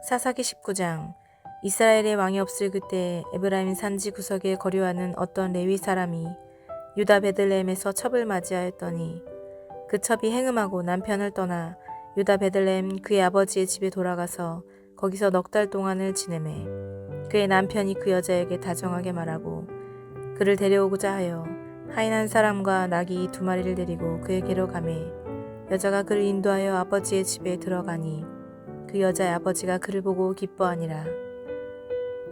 사사기 19장. 이스라엘의 왕이 없을 그때 에브라임 산지 구석에 거류하는 어떤 레위 사람이 유다 베들레헴에서 첩을 맞이하였더니 그 첩이 행음하고 남편을 떠나 유다 베들레헴 그의 아버지의 집에 돌아가서 거기서 넉 달 동안을 지내매 그의 남편이 그 여자에게 다정하게 말하고 그를 데려오고자 하여 하인 한 사람과 나귀 2마리를 데리고 그에게로 가매 여자가 그를 인도하여 아버지의 집에 들어가니 그 여자의 아버지가 그를 보고 기뻐하니라.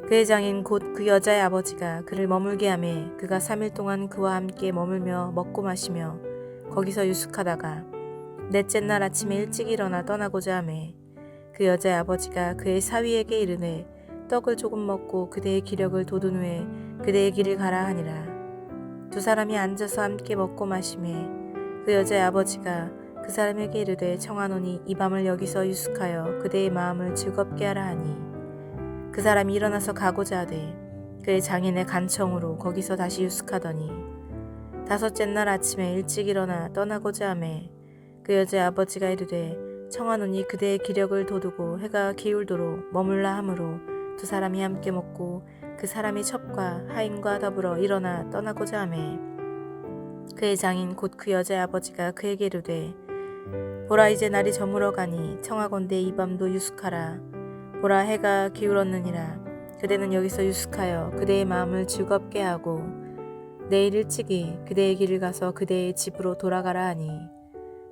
그의 장인 곧 그 여자의 아버지가 그를 머물게 하매 그가 3일 동안 그와 함께 머물며 먹고 마시며 거기서 유숙하다가 넷째 날 아침에 일찍 일어나 떠나고자 하매 그 여자의 아버지가 그의 사위에게 이르되 떡을 조금 먹고 그대의 기력을 돋운 후에 그대의 길을 가라 하니라. 두 사람이 앉아서 함께 먹고 마시매 그 여자의 아버지가 그 사람에게 이르되 청하노니 이 밤을 여기서 유숙하여 그대의 마음을 즐겁게 하라 하니 그 사람이 일어나서 가고자 하되 그의 장인의 간청으로 거기서 다시 유숙하더니 다섯째 날 아침에 일찍 일어나 떠나고자 하매 그 여자의 아버지가 이르되 청하노니 그대의 기력을 돋우고 해가 기울도록 머물라 하므로 두 사람이 함께 먹고 그 사람이 첩과 하인과 더불어 일어나 떠나고자 하매 그의 장인 곧 그 여자의 아버지가 그에게 이르되 보라 이제 날이 저물어 가니 청하건대 이 밤도 유숙하라. 보라 해가 기울었느니라. 그대는 여기서 유숙하여 그대의 마음을 즐겁게 하고 내일 일찍이 그대의 길을 가서 그대의 집으로 돌아가라 하니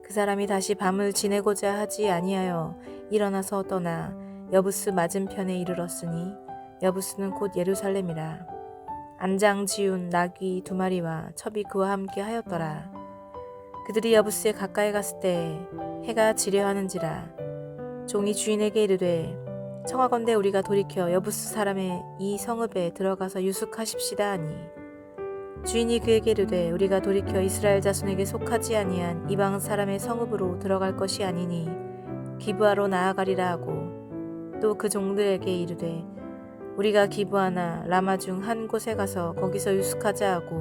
그 사람이 다시 밤을 지내고자 하지 아니하여 일어나서 떠나 여부스 맞은편에 이르렀으니 여부스는 곧 예루살렘이라. 안장 지운 나귀 2마리와 첩이 그와 함께 하였더라. 그들이 여부스에 가까이 갔을 때 해가 지려 하는지라. 종이 주인에게 이르되 청하건대 우리가 돌이켜 여부스 사람의 이 성읍에 들어가서 유숙하십시다 하니 주인이 그에게 이르되 우리가 돌이켜 이스라엘 자손에게 속하지 아니한 이방 사람의 성읍으로 들어갈 것이 아니니 기브아로 나아가리라 하고 또 그 종들에게 이르되 우리가 기브아나 라마 중 한 곳에 가서 거기서 유숙하자 하고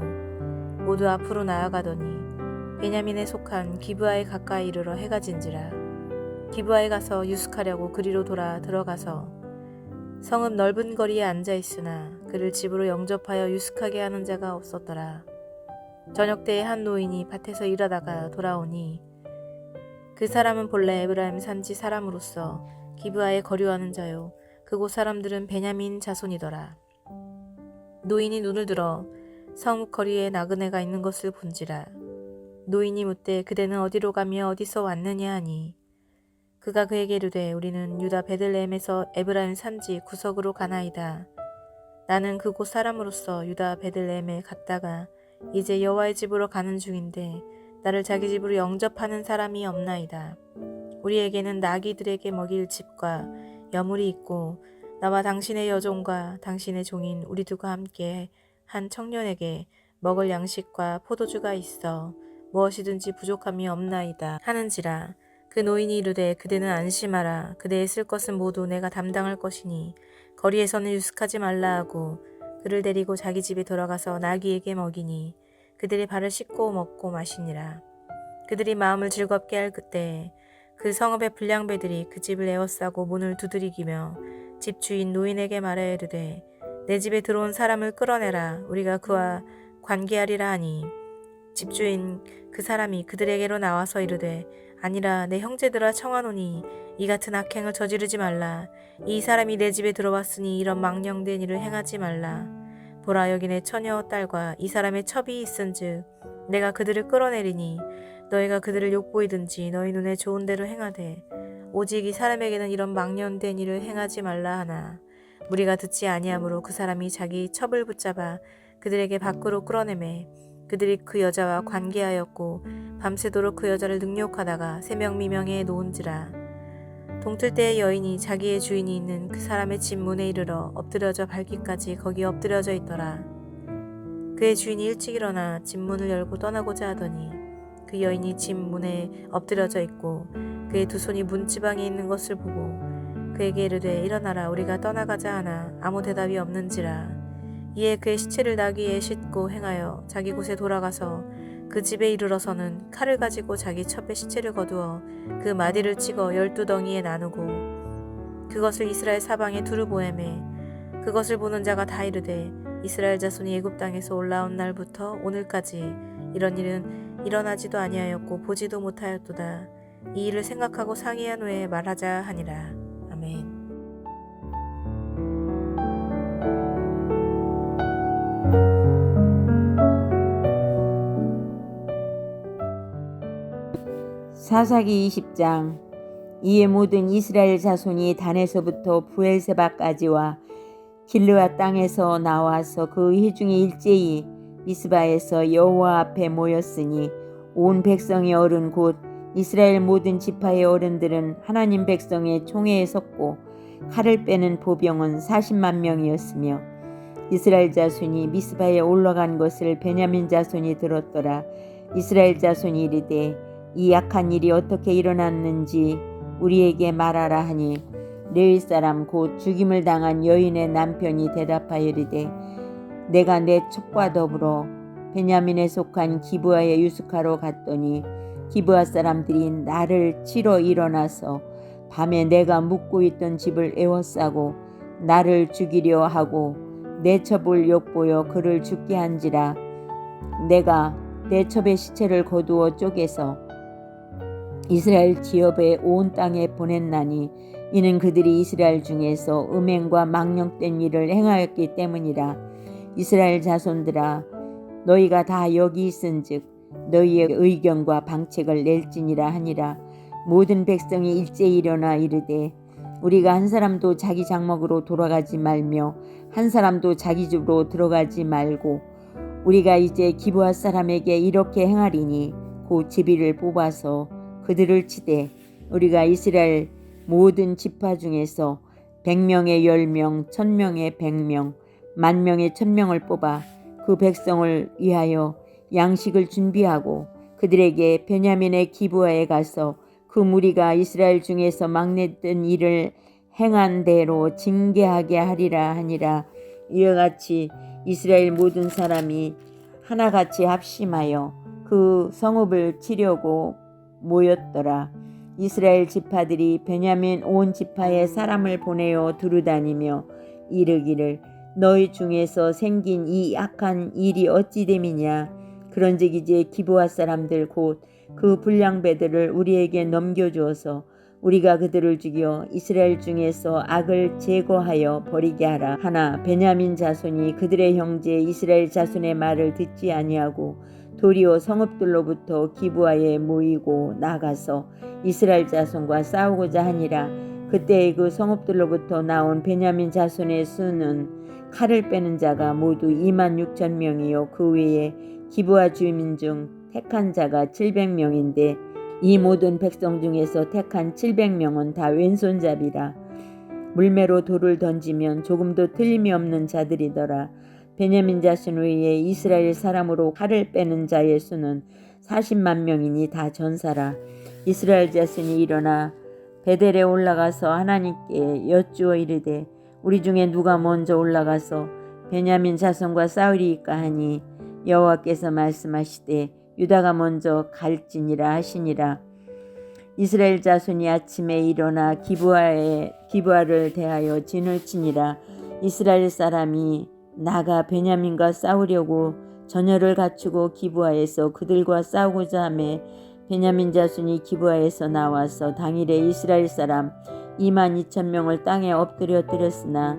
모두 앞으로 나아가더니 베냐민에 속한 기브아에 가까이 이르러 해가 진지라. 기브아에 가서 유숙하려고 그리로 돌아 들어가서 성읍 넓은 거리에 앉아 있으나 그를 집으로 영접하여 유숙하게 하는 자가 없었더라. 저녁 때에 한 노인이 밭에서 일하다가 돌아오니 그 사람은 본래 에브라임 산지 사람으로서 기브아에 거류하는 자요 그곳 사람들은 베냐민 자손이더라. 노인이 눈을 들어 성읍 거리에 나그네가 있는 것을 본지라. 노인이 묻되 그대는 어디로 가며 어디서 왔느냐 하니 그가 그에게 이르되 우리는 유다 베들레헴에서 에브라임 산지 구석으로 가나이다. 나는 그곳 사람으로서 유다 베들레헴에 갔다가 이제 여호와의 집으로 가는 중인데 나를 자기 집으로 영접하는 사람이 없나이다. 우리에게는 나귀들에게 먹일 집과 여물이 있고 나와 당신의 여종과 당신의 종인 우리 두가 함께 한 청년에게 먹을 양식과 포도주가 있어 무엇이든지 부족함이 없나이다 하는지라. 그 노인이 이르되 그대는 안심하라. 그대의 쓸 것은 모두 내가 담당할 것이니 거리에서는 유숙하지 말라 하고 그를 데리고 자기 집에 돌아가서 나귀에게 먹이니 그들이 발을 씻고 먹고 마시니라. 그들이 마음을 즐겁게 할 그때 그 성읍의 불량배들이 그 집을 에워싸고 문을 두드리기며 집주인 노인에게 말하여 이르되 내 집에 들어온 사람을 끌어내라. 우리가 그와 관계하리라 하니 집주인 그 사람이 그들에게로 나와서 이르되 아니라 내 형제들아 청하노니 이 같은 악행을 저지르지 말라. 이 사람이 내 집에 들어왔으니 이런 망령된 일을 행하지 말라. 보라 여기 내 처녀 딸과 이 사람의 첩이 있은즉 내가 그들을 끌어내리니 너희가 그들을 욕보이든지 너희 눈에 좋은 대로 행하되 오직 이 사람에게는 이런 망령된 일을 행하지 말라 하나 무리가 듣지 아니하므로 그 사람이 자기 첩을 붙잡아 그들에게 밖으로 끌어내매 그들이 그 여자와 관계하였고 밤새도록 그 여자를 능욕하다가 새명미명에 놓은지라. 동틀 때의 여인이 자기의 주인이 있는 그 사람의 집 문에 이르러 엎드려져 밟기까지 거기 엎드려져 있더라. 그의 주인이 일찍 일어나 집 문을 열고 떠나고자 하더니 그 여인이 집 문에 엎드려져 있고 그의 두 손이 문지방에 있는 것을 보고 그에게 이르되 일어나라 우리가 떠나가자 하나 아무 대답이 없는지라. 이에 그의 시체를 나귀에 싣고 행하여 자기 곳에 돌아가서 그 집에 이르러서는 칼을 가지고 자기 첩의 시체를 거두어 그 마디를 찍어 12덩이에 나누고 그것을 이스라엘 사방에 두루 보내매 그것을 보는 자가 다 이르되 이스라엘 자손이 애굽 땅에서 올라온 날부터 오늘까지 이런 일은 일어나지도 아니하였고 보지도 못하였도다. 이 일을 생각하고 상의한 후에 말하자 하니라. 아멘. 사사기 20장. 이에 모든 이스라엘 자손이 단에서부터 부엘세바까지와 길르앗 땅에서 나와서 그 회중이 일제히 미스바에서 여호와 앞에 모였으니 온 백성의 어른 곧 이스라엘 모든 지파의 어른들은 하나님 백성의 총회에 섰고 칼을 빼는 보병은 40만 명이었으며 이스라엘 자손이 미스바에 올라간 것을 베냐민 자손이 들었더라. 이스라엘 자손이 이르되 이 악한 일이 어떻게 일어났는지 우리에게 말하라 하니 레위 사람 곧 죽임을 당한 여인의 남편이 대답하여 이르되 내가 내 첩과 더불어 베냐민에 속한 기브아에 유숙하러 갔더니 기브아 사람들이 나를 치러 일어나서 밤에 내가 묵고 있던 집을 에워싸고 나를 죽이려 하고 내 첩을 욕보여 그를 죽게 한지라. 내가 내 첩의 시체를 거두어 쪼개서 이스라엘 지역의 온 땅에 보냈나니 이는 그들이 이스라엘 중에서 음행과 망령된 일을 행하였기 때문이라. 이스라엘 자손들아 너희가 다 여기 있은즉 너희의 의견과 방책을 낼지니라 하니라. 모든 백성이 일제히 일어나 이르되 우리가 한 사람도 자기 장막으로 돌아가지 말며 한 사람도 자기 집으로 들어가지 말고 우리가 이제 기브아 사람에게 이렇게 행하리니 곧 제비를 뽑아서 그들을 치되 우리가 이스라엘 모든 지파 중에서 100명에 10명, 1000명에 100명, 10,000명에 1000명을 뽑아 그 백성을 위하여 양식을 준비하고 그들에게 베냐민의 기브아에 가서 그 무리가 이스라엘 중에서 막내된 일을 행한 대로 징계하게 하리라 하니라. 이와 같이 이스라엘 모든 사람이 하나같이 합심하여 그 성읍을 치려고 모였더라. 이스라엘 지파들이 베냐민 온 지파에 사람을 보내어 두루다니며 이르기를 너희 중에서 생긴 이 악한 일이 어찌 됨이냐. 그런즉 이제 기브아 사람들 곧 그 불량배들을 우리에게 넘겨주어서 우리가 그들을 죽여 이스라엘 중에서 악을 제거하여 버리게 하라 하나 베냐민 자손이 그들의 형제 이스라엘 자손의 말을 듣지 아니하고 도리어 성읍들로부터 기브아에 모이고 나가서 이스라엘 자손과 싸우고자 하니라. 그때 그 성읍들로부터 나온 베냐민 자손의 수는 칼을 빼는 자가 모두 26,000명이요 그 외에 기브아 주민 중 택한 자가 700명인데 이 모든 백성 중에서 택한 700명은 다 왼손잡이라. 물매로 돌을 던지면 조금도 틀림이 없는 자들이더라. 베냐민 자손 외에 이스라엘 사람으로 칼을 빼는 자의 수는 40만 명이니 다 전사라. 이스라엘 자손이 일어나 베델에 올라가서 하나님께 여쭈어 이르되 우리 중에 누가 먼저 올라가서 베냐민 자손과 싸우리이까 하니 여호와께서 말씀하시되 유다가 먼저 갈지니라 하시니라. 이스라엘 자손이 아침에 일어나 기브아를 대하여 진을 치니라. 이스라엘 사람이 나가 베냐민과 싸우려고 전열을 갖추고 기브아에서 그들과 싸우고자 하매 베냐민 자손이 기브아에서 나와서 당일에 이스라엘 사람 22,000명을 땅에 엎드려 드렸으나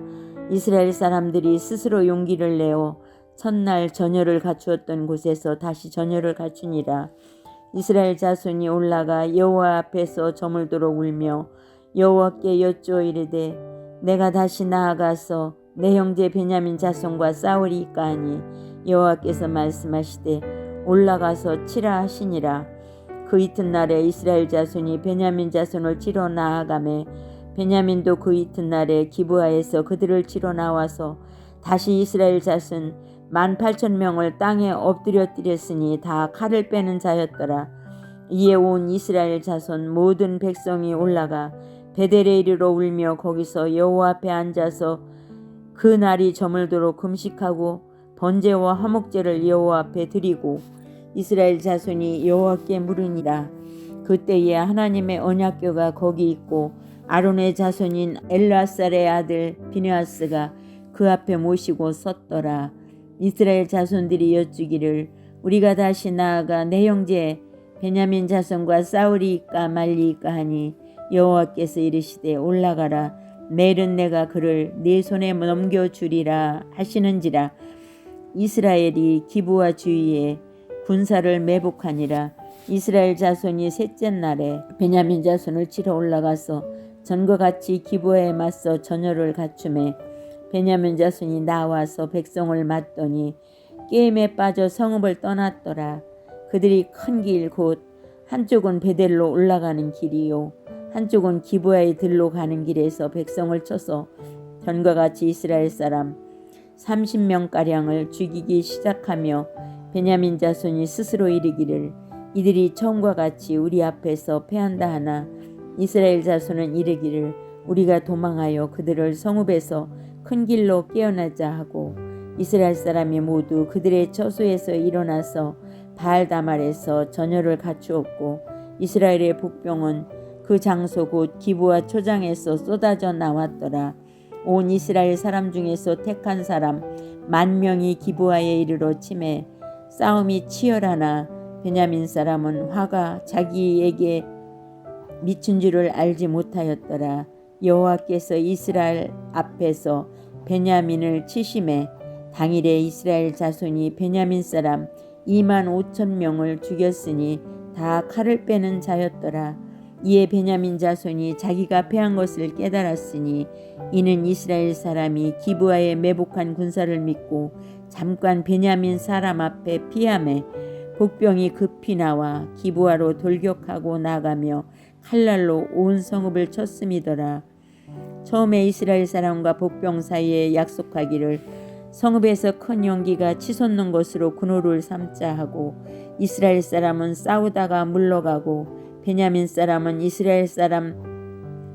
이스라엘 사람들이 스스로 용기를 내어 첫날 전열을 갖추었던 곳에서 다시 전열을 갖추니라. 이스라엘 자손이 올라가 여호와 앞에서 저물도록 울며 여호와께 여쭈어 이르되 내가 다시 나아가서 내 형제 베냐민 자손과 싸우리이까 하니 여호와께서 말씀하시되 올라가서 치라 하시니라. 그 이튿날에 이스라엘 자손이 베냐민 자손을 치러 나아가매 베냐민도 그 이튿날에 기브아에서 그들을 치러 나와서 다시 이스라엘 자손 18,000명을 땅에 엎드려뜨렸으니 다 칼을 빼는 자였더라. 이에 온 이스라엘 자손 모든 백성이 올라가 베델에 이르러 울며 거기서 여호와 앞에 앉아서 그 날이 저물도록 금식하고 번제와 화목제를 여호와 앞에 드리고 이스라엘 자손이 여호와께 물으니라. 그때에 하나님의 언약궤가 거기 있고 아론의 자손인 엘르아살의 아들 비느하스가 그 앞에 모시고 섰더라. 이스라엘 자손들이 여쭈기를 우리가 다시 나아가 내 형제 베냐민 자손과 싸우리이까 말리이까 하니 여호와께서 이르시되 올라가라. 내일은 내가 그를 네 손에 넘겨주리라 하시는지라. 이스라엘이 기브와 주위에 군사를 매복하니라. 이스라엘 자손이 셋째 날에 베냐민 자손을 치러 올라가서 전과 같이 기브에 맞서 전열을 갖추매 베냐민 자손이 나와서 백성을 맞더니 게임에 빠져 성읍을 떠났더라. 그들이 큰 길 곧 한쪽은 베델로 올라가는 길이요 한쪽은 기브아의 들로 가는 길에서 백성을 쳐서 전과 같이 이스라엘 사람 30명가량을 죽이기 시작하며 베냐민 자손이 스스로 이르기를 이들이 처음과 같이 우리 앞에서 패한다 하나 이스라엘 자손은 이르기를 우리가 도망하여 그들을 성읍에서 큰 길로 깨어나자 하고 이스라엘 사람이 모두 그들의 처소에서 일어나서 바알다말에서 전열을 갖추었고 이스라엘의 복병은 그 장소 곧 기브와 초장에서 쏟아져 나왔더라. 온 이스라엘 사람 중에서 택한 사람 10,000명이 기브아에 이르러 치매 싸움이 치열하나 베냐민 사람은 화가 자기에게 미친 줄을 알지 못하였더라. 여호와께서 이스라엘 앞에서 베냐민을 치심에 당일에 이스라엘 자손이 베냐민 사람 25,000명을 죽였으니 다 칼을 빼는 자였더라. 이에 베냐민 자손이 자기가 패한 것을 깨달았으니 이는 이스라엘 사람이 기브아에 매복한 군사를 믿고 잠깐 베냐민 사람 앞에 피하매 복병이 급히 나와 기브아로 돌격하고 나가며 칼날로 온 성읍을 쳤음이더라. 처음에 이스라엘 사람과 복병 사이에 약속하기를 성읍에서 큰 연기가 치솟는 것으로 군호를 삼자 하고 이스라엘 사람은 싸우다가 물러가고 베냐민 사람은 이스라엘 사람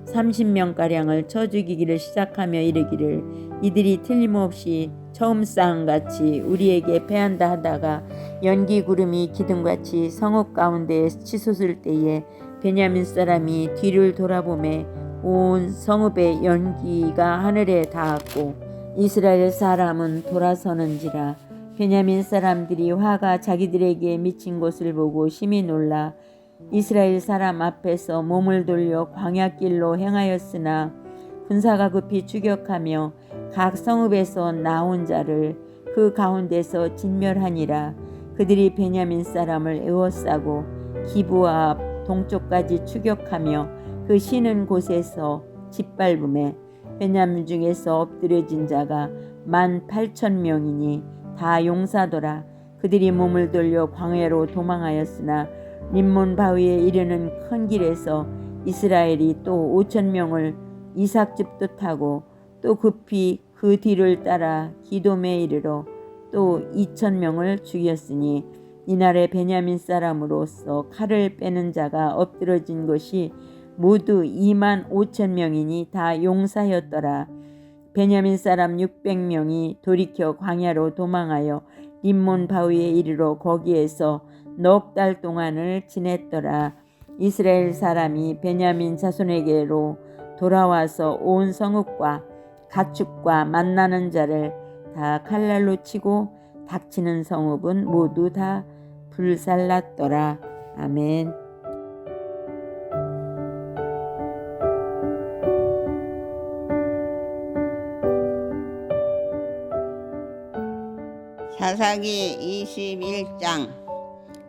30명가량을 쳐 죽이기를 시작하며 이르기를 이들이 틀림없이 처음 싸움같이 우리에게 패한다 하다가 연기 구름이 기둥같이 성읍 가운데에 치솟을 때에 베냐민 사람이 뒤를 돌아보매 온 성읍의 연기가 하늘에 닿았고 이스라엘 사람은 돌아서는지라. 베냐민 사람들이 화가 자기들에게 미친 것을 보고 심히 놀라 이스라엘 사람 앞에서 몸을 돌려 광야길로 행하였으나 군사가 급히 추격하며 각 성읍에서 나온 자를 그 가운데서 진멸하니라. 그들이 베냐민 사람을 에워싸고 기브아 앞 동쪽까지 추격하며 그 쉬는 곳에서 짓밟음에 베냐민 중에서 엎드려진 자가 18,000명이니 다 용사더라. 그들이 몸을 돌려 광야로 도망하였으나 림몬 바위에 이르는 큰 길에서 이스라엘이 또 5,000명을 이삭집 뜻하고 또 급히 그 뒤를 따라 기돔에 이르러 또 2,000명을 죽였으니 이날에 베냐민 사람으로서 칼을 빼는 자가 엎드러진 것이 모두 25,000명이니 다 용사였더라. 베냐민 사람 600명이 돌이켜 광야로 도망하여 림몬 바위에 이르러 거기에서 넉 달 동안을 지냈더라. 이스라엘 사람이 베냐민 자손에게로 돌아와서 온 성읍과 가축과 만나는 자를 다 칼날로 치고 닥치는 성읍은 모두 다 불살랐더라. 아멘. 사사기 21장.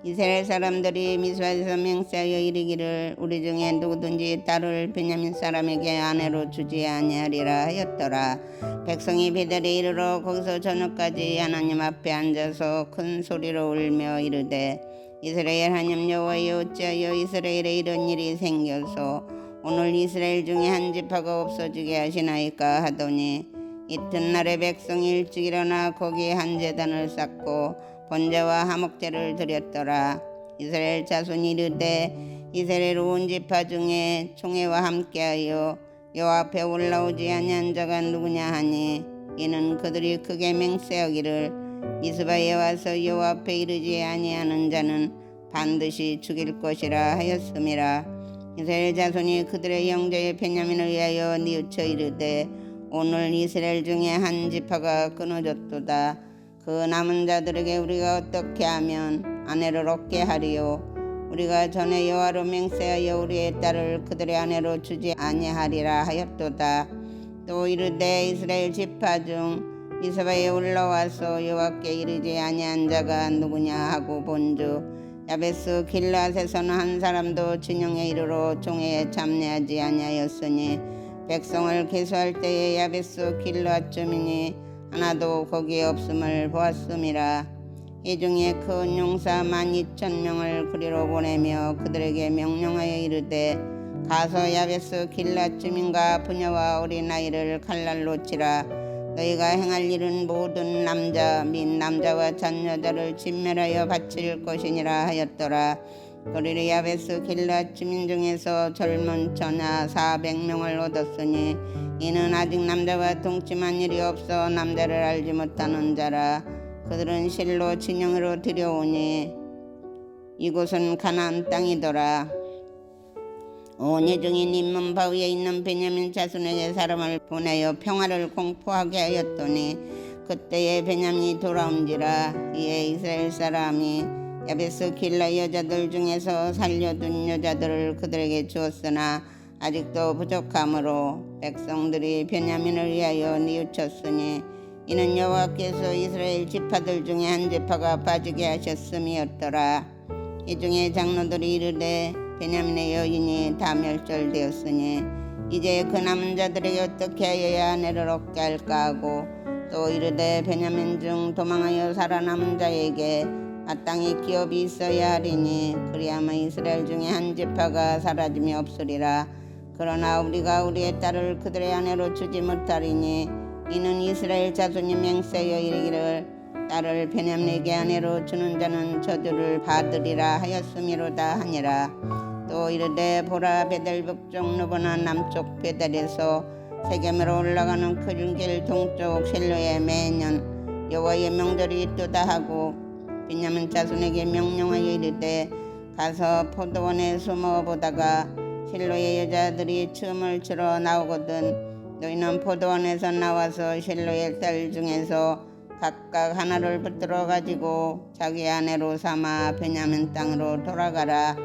이스라엘 사람들이 미스바에서 맹세하여 이르기를 우리 중에 누구든지 딸을 베냐민 사람에게 아내로 주지 아니하리라 하였더라. 백성이 베델에 이르러 거기서 저녁까지 하나님 앞에 앉아서 큰 소리로 울며 이르되 이스라엘 하나님 여호와여 어찌하여 이스라엘에 이런 일이 생겨서 오늘 이스라엘 중에 한 지파가 없어지게 하시나이까 하더니 이튿날에 백성이 일찍 일어나 거기에 한 제단을 쌓고 번제와 화목제를 드렸더라. 이스라엘 자손이 이르되 이스라엘 온 지파 중에 총회와 함께하여 여호와 앞에 올라오지 아니한 자가 누구냐 하니 이는 그들이 크게 맹세하기를 미스바에 와서 여호와 앞에 이르지 아니하는 자는 반드시 죽일 것이라 하였음이라. 이스라엘 자손이 그들의 형제 베냐민을 위하여 뉘우쳐 이르되 오늘 이스라엘 중에 한 지파가 끊어졌도다. 그 남은 자들에게 우리가 어떻게 하면 아내를 얻게 하리요? 우리가 전에 여호와로 맹세하여 우리의 딸을 그들의 아내로 주지 아니하리라 하였도다. 또 이르되 이스라엘 지파 중 미스바에 올라와서 여호와께 이르지 아니한 자가 누구냐 하고 본즉 야베스 길앗에서는 한 사람도 진영에 이르러 종회에 참여하지 아니하였으니 백성을 계수할 때에 야베스 길앗 주민이 하나도 거기에 없음을 보았음이라. 이 중에 큰 용사 12,000명을 그리로 보내며 그들에게 명령하여 이르되 가서 야베스 길앗 주민과 부녀와 어린아이를 칼날로 치라. 너희가 행할 일은 모든 남자 및 남자와 잔여자를 진멸하여 바칠 것이니라 하였더라. 그리로 야베스 길앗 주민 중에서 젊은 처녀 400명을 얻었으니 이는 아직 남자와 동침한 일이 없어 남자를 알지 못하는 자라. 그들은 실로 진영으로 들여오니 이곳은 가나안 땅이더라. 온 회중이 님문 바위에 있는 베냐민 자손에게 사람을 보내어 평화를 공포하게 하였더니 그때에 베냐민이 돌아온지라. 이에 이스라엘 사람이 야베스 길라 여자들 중에서 살려둔 여자들을 그들에게 주었으나 아직도 부족하므로 백성들이 베냐민을 위하여 뉘우쳤으니 이는 여호와께서 이스라엘 지파들 중에 한 지파가 빠지게 하셨음이었더라. 이 중에 장로들이 이르되 베냐민의 여인이 다 멸절되었으니 이제 그 남은 자들에게 어떻게 하여야 아내를 얻게 할까 하고 또 이르되 베냐민 중 도망하여 살아남은 자에게 마땅히 기업이 있어야 하리니 그리하면 이스라엘 중에 한 지파가 사라짐이 없으리라. 그러나 우리가 우리의 딸을 그들의 아내로 주지 못하리니 이는 이스라엘 자손이 맹세하여 이르기를 딸을 베냐민에게 아내로 주는 자는 저주를 받으리라 하였음이로다 하니라. 또 이르되 보라 베델 북쪽 누보나 남쪽 베델에서 세겜으로 올라가는 큰 길 동쪽 실로에 매년 여호와의 명절이 있도다 하고 베냐민 자손에게 명령하여 이르되 가서 포도원에 숨어 보다가 실로의 여자들이 춤을 추러 나오거든 너희는 포도원에서 나와서 실로의 딸 중에서 각각 하나를 붙들어 가지고 자기 아내로 삼아 베냐민 땅으로 돌아가라.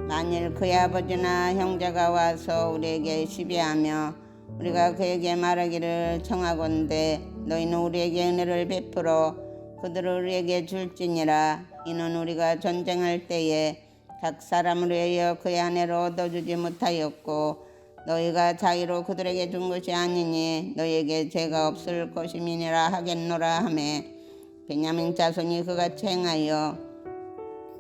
만일 그의 아버지나 형제가 와서 우리에게 시비하며 우리가 그에게 말하기를 청하건대 너희는 우리에게 은혜를 베풀어 그들을 우리에게 줄지니라. 이는 우리가 전쟁할 때에 각 사람을 위하여 그의 아내를 얻어주지 못하였고 너희가 자의로 그들에게 준 것이 아니니 너희에게 죄가 없을 것임이니라 하겠노라 하매 베냐민 자손이 그같이 행하여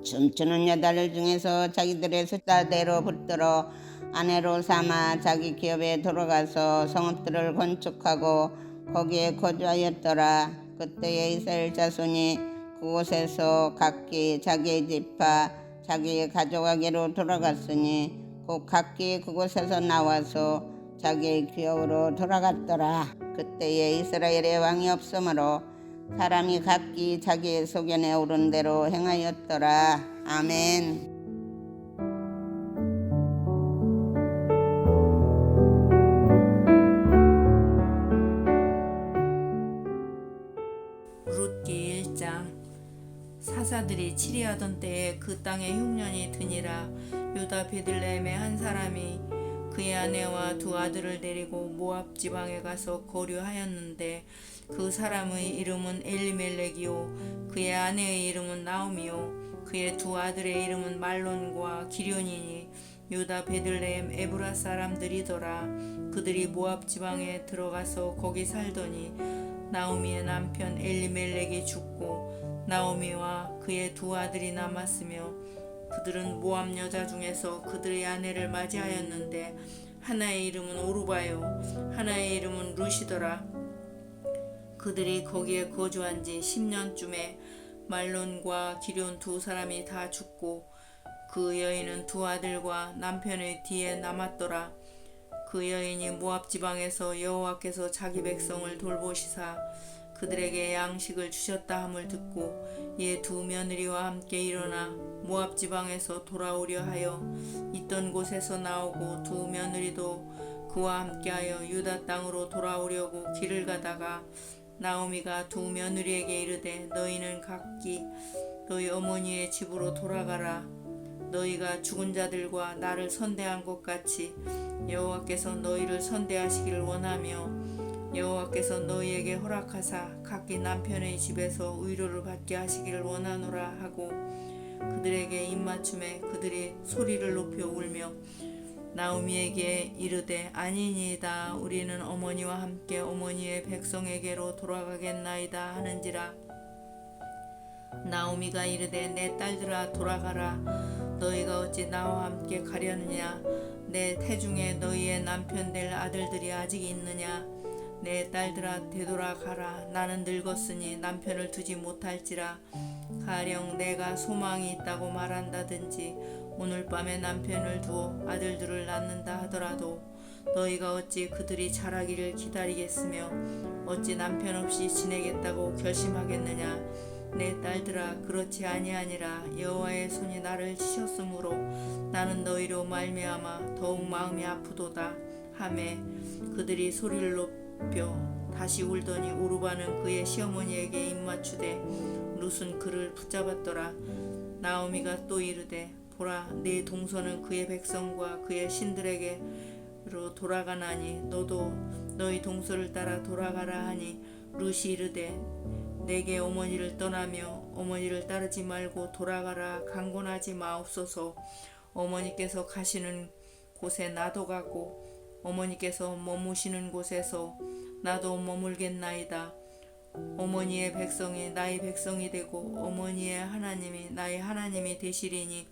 춤추는 여자들 중에서 자기들의 숫자대로 붙들어 아내로 삼아 자기 기업에 돌아가서 성읍들을 건축하고 거기에 거주하였더라. 그때에 이스라엘 자손이 그곳에서 각기 자기의 지파 자기의 가족에게로 돌아갔으니 곧 각기 그곳에서 나와서 자기의 기업으로 돌아갔더라. 그때에 이스라엘에 왕이 없으므로 사람이 각기 자기의 소견에 오른 대로 행하였더라. 아멘. 룻기 1장. 사사들이 치리하던 때에 그 땅에 흉년이 드니라. 유다 베들레헴의 한 사람이 그의 아내와 두 아들을 데리고 모압 지방에 가서 거류하였는데 그 사람의 이름은 엘리멜렉이요 그의 아내의 이름은 나오미요 그의 두 아들의 이름은 말론과 기련이니 유다 베들레헴 에브라 사람들이더라. 그들이 모압 지방에 들어가서 거기 살더니 나오미의 남편 엘리멜렉이 죽고 나오미와 그의 두 아들이 남았으며 그들은 모압 여자 중에서 그들의 아내를 맞이하였는데 하나의 이름은 오르바요 하나의 이름은 룻이더라. 그들이 거기에 거주한 지 10년쯤에 말론과 기럨 두 사람이 다 죽고 그 여인은 두 아들과 남편의 뒤에 남았더라. 그 여인이 모압 지방에서 여호와께서 자기 백성을 돌보시사 그들에게 양식을 주셨다 함을 듣고 이에 두 며느리와 함께 일어나 모압 지방에서 돌아오려 하여 있던 곳에서 나오고 두 며느리도 그와 함께하여 유다 땅으로 돌아오려고 길을 가다가 나오미가 두 며느리에게 이르되 너희는 각기 너희 어머니의 집으로 돌아가라. 너희가 죽은 자들과 나를 선대한 것 같이 여호와께서 너희를 선대하시기를 원하며 여호와께서 너희에게 허락하사 각기 남편의 집에서 위로를 받게 하시기를 원하노라 하고 그들에게 입맞춤에 그들이 소리를 높여 울며 나오미에게 이르되 아니니이다. 우리는 어머니와 함께 어머니의 백성에게로 돌아가겠나이다 하는지라. 나오미가 이르되 내 딸들아 돌아가라. 너희가 어찌 나와 함께 가려느냐. 내 태중에 너희의 남편 될 아들들이 아직 있느냐. 내 딸들아 되돌아가라. 나는 늙었으니 남편을 두지 못할지라. 가령 내가 소망이 있다고 말한다든지 오늘 밤에 남편을 두어 아들들을 낳는다 하더라도 너희가 어찌 그들이 자라기를 기다리겠으며 어찌 남편 없이 지내겠다고 결심하겠느냐. 내 딸들아 그렇지 아니하니라. 여호와의 손이 나를 치셨으므로 나는 너희로 말미암아 더욱 마음이 아프도다 하매 그들이 소리를 높여 다시 울더니 오르바는 그의 시어머니에게 입맞추되 룻은 그를 붙잡았더라. 나오미가 또 이르되 보라 네 동서는 그의 백성과 그의 신들에게로 돌아가나니 너도 너희 동서를 따라 돌아가라 하니 룻이 이르되 내게 어머니를 떠나며 어머니를 따르지 말고 돌아가라. 강권하지 마옵소서. 어머니께서 가시는 곳에 나도 가고 어머니께서 머무시는 곳에서 나도 머물겠나이다. 어머니의 백성이 나의 백성이 되고 어머니의 하나님이 나의 하나님이 되시리니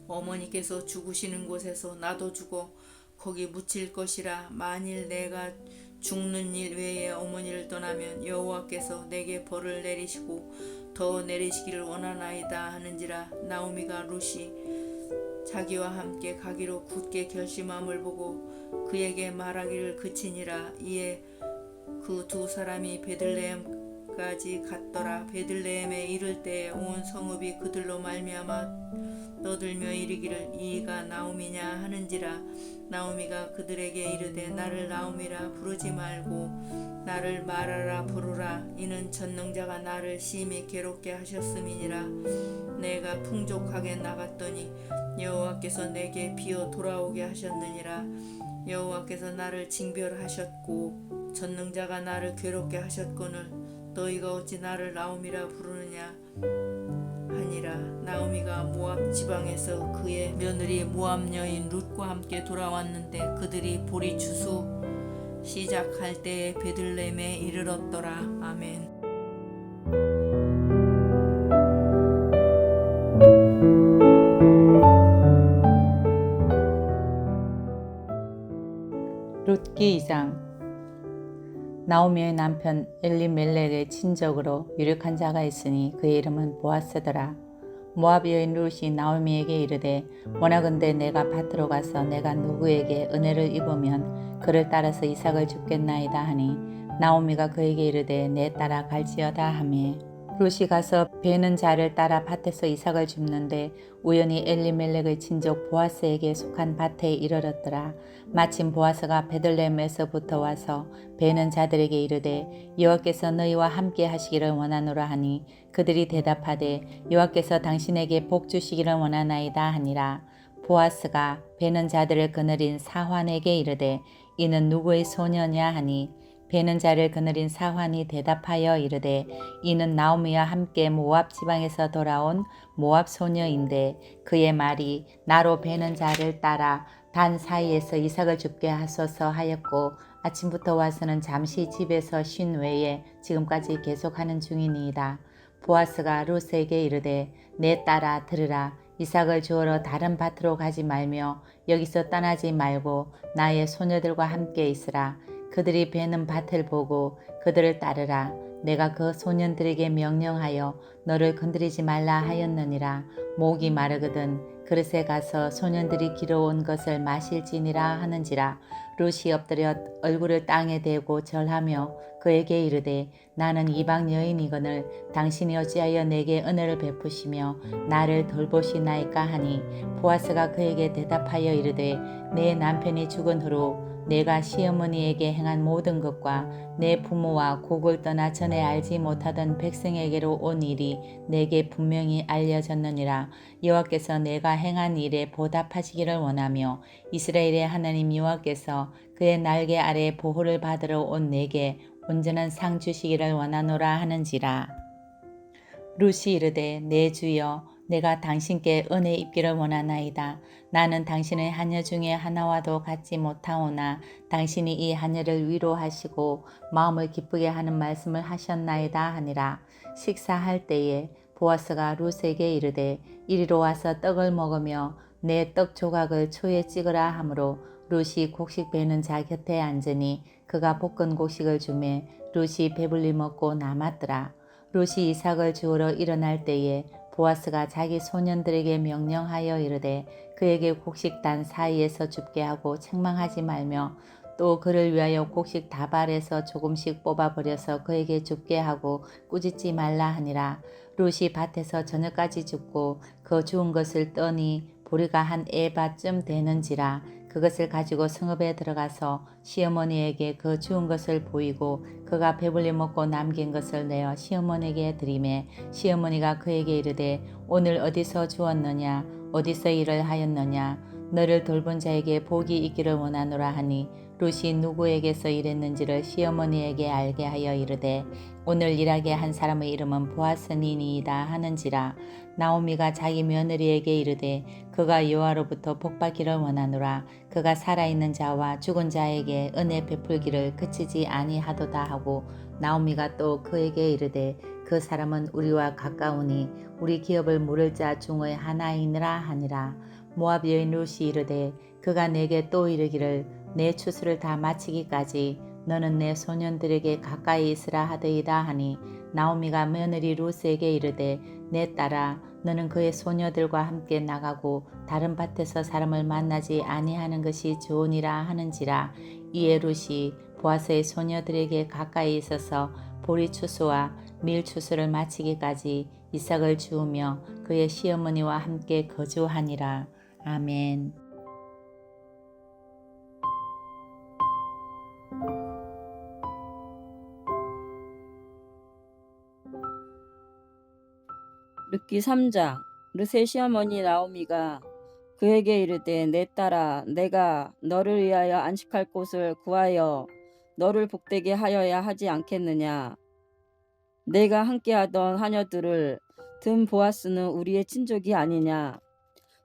어머니께서 죽으시는 곳에서 나도 죽어 거기 묻힐 것이라. 만일 내가 죽는 일 외에 어머니를 떠나면 여호와께서 내게 벌을 내리시고 더 내리시기를 원하나이다 하는지라. 나오미가 룻이 자기와 함께 가기로 굳게 결심함을 보고 그에게 말하기를 그치니라. 이에 그 두 사람이 베들레헴까지 갔더라. 베들레헴에 이를 때에 온 성읍이 그들로 말미암아 떠들며 이르기를 이가 나오미냐 하는지라. 나오미가 그들에게 이르되 나를 나오미라 부르지 말고 나를 마라라 부르라. 이는 전능자가 나를 심히 괴롭게 하셨음이니라. 내가 풍족하게 나갔더니 여호와께서 내게 비어 돌아오게 하셨느니라. 여호와께서 나를 징별하셨고 전능자가 나를 괴롭게 하셨거늘 너희가 어찌 나를 나오미라 부르느냐 하니라. 나오미가 모압 지방에서 그의 며느리 모압 여인 룻과 함께 돌아왔는데 그들이 보리 추수 시작할 때에 베들레헴에 이르렀더라. 아멘. 룻기 2장. 나오미의 남편 엘리멜렉의 친족으로 유력한 자가 있으니 그의 이름은 보아스더라. 모압 여인 룻이 나오미에게 이르되 원하건대 내가 밭으로 가서 내가 누구에게 은혜를 입으면 그를 따라서 이삭을 줍겠나이다 하니 나오미가 그에게 이르되 내 따라 갈지어다 하매 룻이 가서 베는 자를 따라 밭에서 이삭을 줍는데 우연히 엘리멜렉의 친족 보아스에게 속한 밭에 이르렀더라. 마침 보아스가 베들레헴에서부터 와서 베는 자들에게 이르되 여호와께서 너희와 함께 하시기를 원하노라 하니 그들이 대답하되 여호와께서 당신에게 복 주시기를 원하나이다 하니라. 보아스가 베는 자들을 거느린 사환에게 이르되 이는 누구의 소녀냐 하니 베는 자를 거느린 사환이 대답하여 이르되 이는 나오미와 함께 모압 지방에서 돌아온 모압 소녀인데 그의 말이 나로 베는 자를 따라 단 사이에서 이삭을 줍게 하소서 하였고 아침부터 와서는 잠시 집에서 쉰 외에 지금까지 계속하는 중이니이다. 보아스가 룻에게 이르되 내 딸아 들으라. 이삭을 주우러 다른 밭으로 가지 말며 여기서 떠나지 말고 나의 소녀들과 함께 있으라. 그들이 베는 밭을 보고 그들을 따르라. 내가 그 소년들에게 명령하여 너를 건드리지 말라 하였느니라. 목이 마르거든 그릇에 가서 소년들이 길어온 것을 마실지니라 하는지라. 룻이 엎드려 얼굴을 땅에 대고 절하며 그에게 이르되 나는 이방 여인이거늘 당신이 어찌하여 내게 은혜를 베푸시며 나를 돌보시나이까 하니 보아스가 그에게 대답하여 이르되 내 남편이 죽은 후로 내가 시어머니에게 행한 모든 것과 내 부모와 곡을 떠나 전에 알지 못하던 백성에게로 온 일이 내게 분명히 알려졌느니라. 여호와께서 내가 행한 일에 보답하시기를 원하며 이스라엘의 하나님 여호와께서 그의 날개 아래 보호를 받으러 온 내게 온전한 상 주시기를 원하노라 하는지라. 룻이 이르되 내 주여 내가 당신께 은혜 입기를 원하나이다. 나는 당신의 하녀 중에 하나와도 같지 못하오나 당신이 이 하녀를 위로하시고 마음을 기쁘게 하는 말씀을 하셨나이다 하니라. 식사할 때에 보아스가 룻에게 이르되 이리로 와서 떡을 먹으며 내 떡 조각을 초에 찍으라 하므로 룻이 곡식 베는 자 곁에 앉으니 그가 볶은 곡식을 주매 룻이 배불리 먹고 남았더라. 룻이 이삭을 주우러 일어날 때에 보아스가 자기 소년들에게 명령하여 이르되 그에게 곡식단 사이에서 줍게 하고 책망하지 말며 또 그를 위하여 곡식 다발에서 조금씩 뽑아버려서 그에게 줍게 하고 꾸짖지 말라 하니라. 룻이 밭에서 저녁까지 줍고 그 주운 것을 떠니 보리가 한 에바쯤 되는지라. 그것을 가지고 성읍에 들어가서 시어머니에게 그 주운 것을 보이고 그가 배불리 먹고 남긴 것을 내어 시어머니에게 드리매 시어머니가 그에게 이르되 오늘 어디서 주었느냐 어디서 일을 하였느냐 너를 돌본 자에게 복이 있기를 원하노라 하니 룻이 누구에게서 일했는지를 시어머니에게 알게 하여 이르되 오늘 일하게 한 사람의 이름은 보아스니니이다 하는지라. 나오미가 자기 며느리에게 이르되 그가 여호와로부터 복받기를 원하노라. 그가 살아있는 자와 죽은 자에게 은혜 베풀기를 그치지 아니하도다 하고 나오미가 또 그에게 이르되 그 사람은 우리와 가까우니 우리 기업을 물을 자 중의 하나이니라 하니라. 모압 여인 룻이 이르되 그가 내게 또 이르기를 내 추수를 다 마치기까지 너는 내 소년들에게 가까이 있으라 하더이다 하니 나오미가 며느리 룻에게 이르되 내 딸아 너는 그의 소녀들과 함께 나가고 다른 밭에서 사람을 만나지 아니하는 것이 좋으니라 하는지라. 이에 룻이 보아스의 소녀들에게 가까이 있어서 보리 추수와 밀 추수를 마치기까지 이삭을 주우며 그의 시어머니와 함께 거주하니라. 아멘. 룻기 3장. 룻의 시어머니 나오미가 그에게 이르되 내 딸아 내가 너를 위하여 안식할 곳을 구하여 너를 복되게 하여야 하지 않겠느냐. 내가 함께하던 하녀들을 든 보아스는 우리의 친족이 아니냐.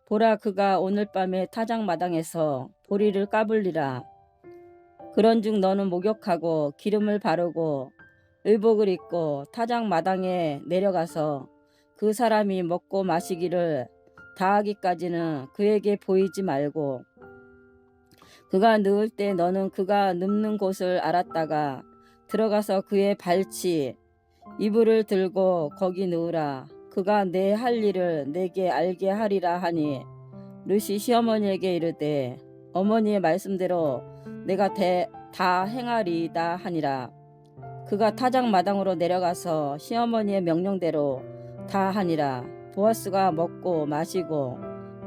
보라 그가 오늘 밤에 타작 마당에서 보리를 까불리라. 그런즉 너는 목욕하고 기름을 바르고 의복을 입고 타작 마당에 내려가서 그 사람이 먹고 마시기를 다하기까지는 그에게 보이지 말고 그가 누울 때 너는 그가 눕는 곳을 알았다가 들어가서 그의 발치 이불을 들고 거기 누우라. 그가 내 할 일을 내게 알게 하리라 하니 룻이 시어머니에게 이르되 어머니의 말씀대로 내가 다 행하리이다 하니라. 그가 타작 마당으로 내려가서 시어머니의 명령대로 다 하니라. 보아스가 먹고 마시고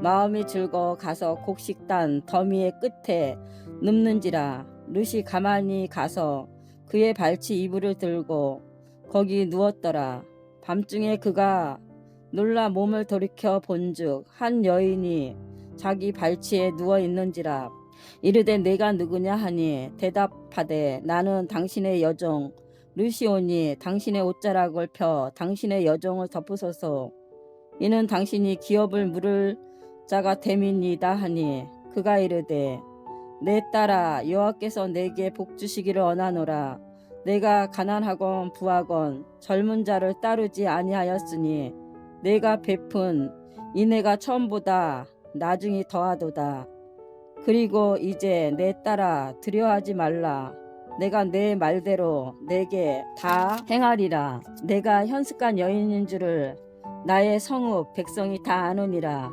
마음이 즐거워 가서 곡식단 더미의 끝에 눕는지라. 룻이 가만히 가서 그의 발치 이불을 들고 거기 누웠더라. 밤중에 그가 놀라 몸을 돌이켜 본즉 한 여인이 자기 발치에 누워 있는지라. 이르되 내가 누구냐 하니 대답하되 나는 당신의 여종 룻이오니 당신의 옷자락을 펴 당신의 여종을 덮으소서. 이는 당신이 기업을 물을 자가 됨이니이다 하니 그가 이르되 내 딸아 여호와께서 내게 복 주시기를 원하노라. 내가 가난하건 부하건 젊은 자를 따르지 아니하였으니 내가 베푼 이내가 처음보다 나중이 더하도다. 그리고 이제 내 딸아 두려워하지 말라. 내가 내 말대로 내게 다 행하리라. 내가 현숙한 여인인 줄을 나의 성읍 백성이 다 아느니라.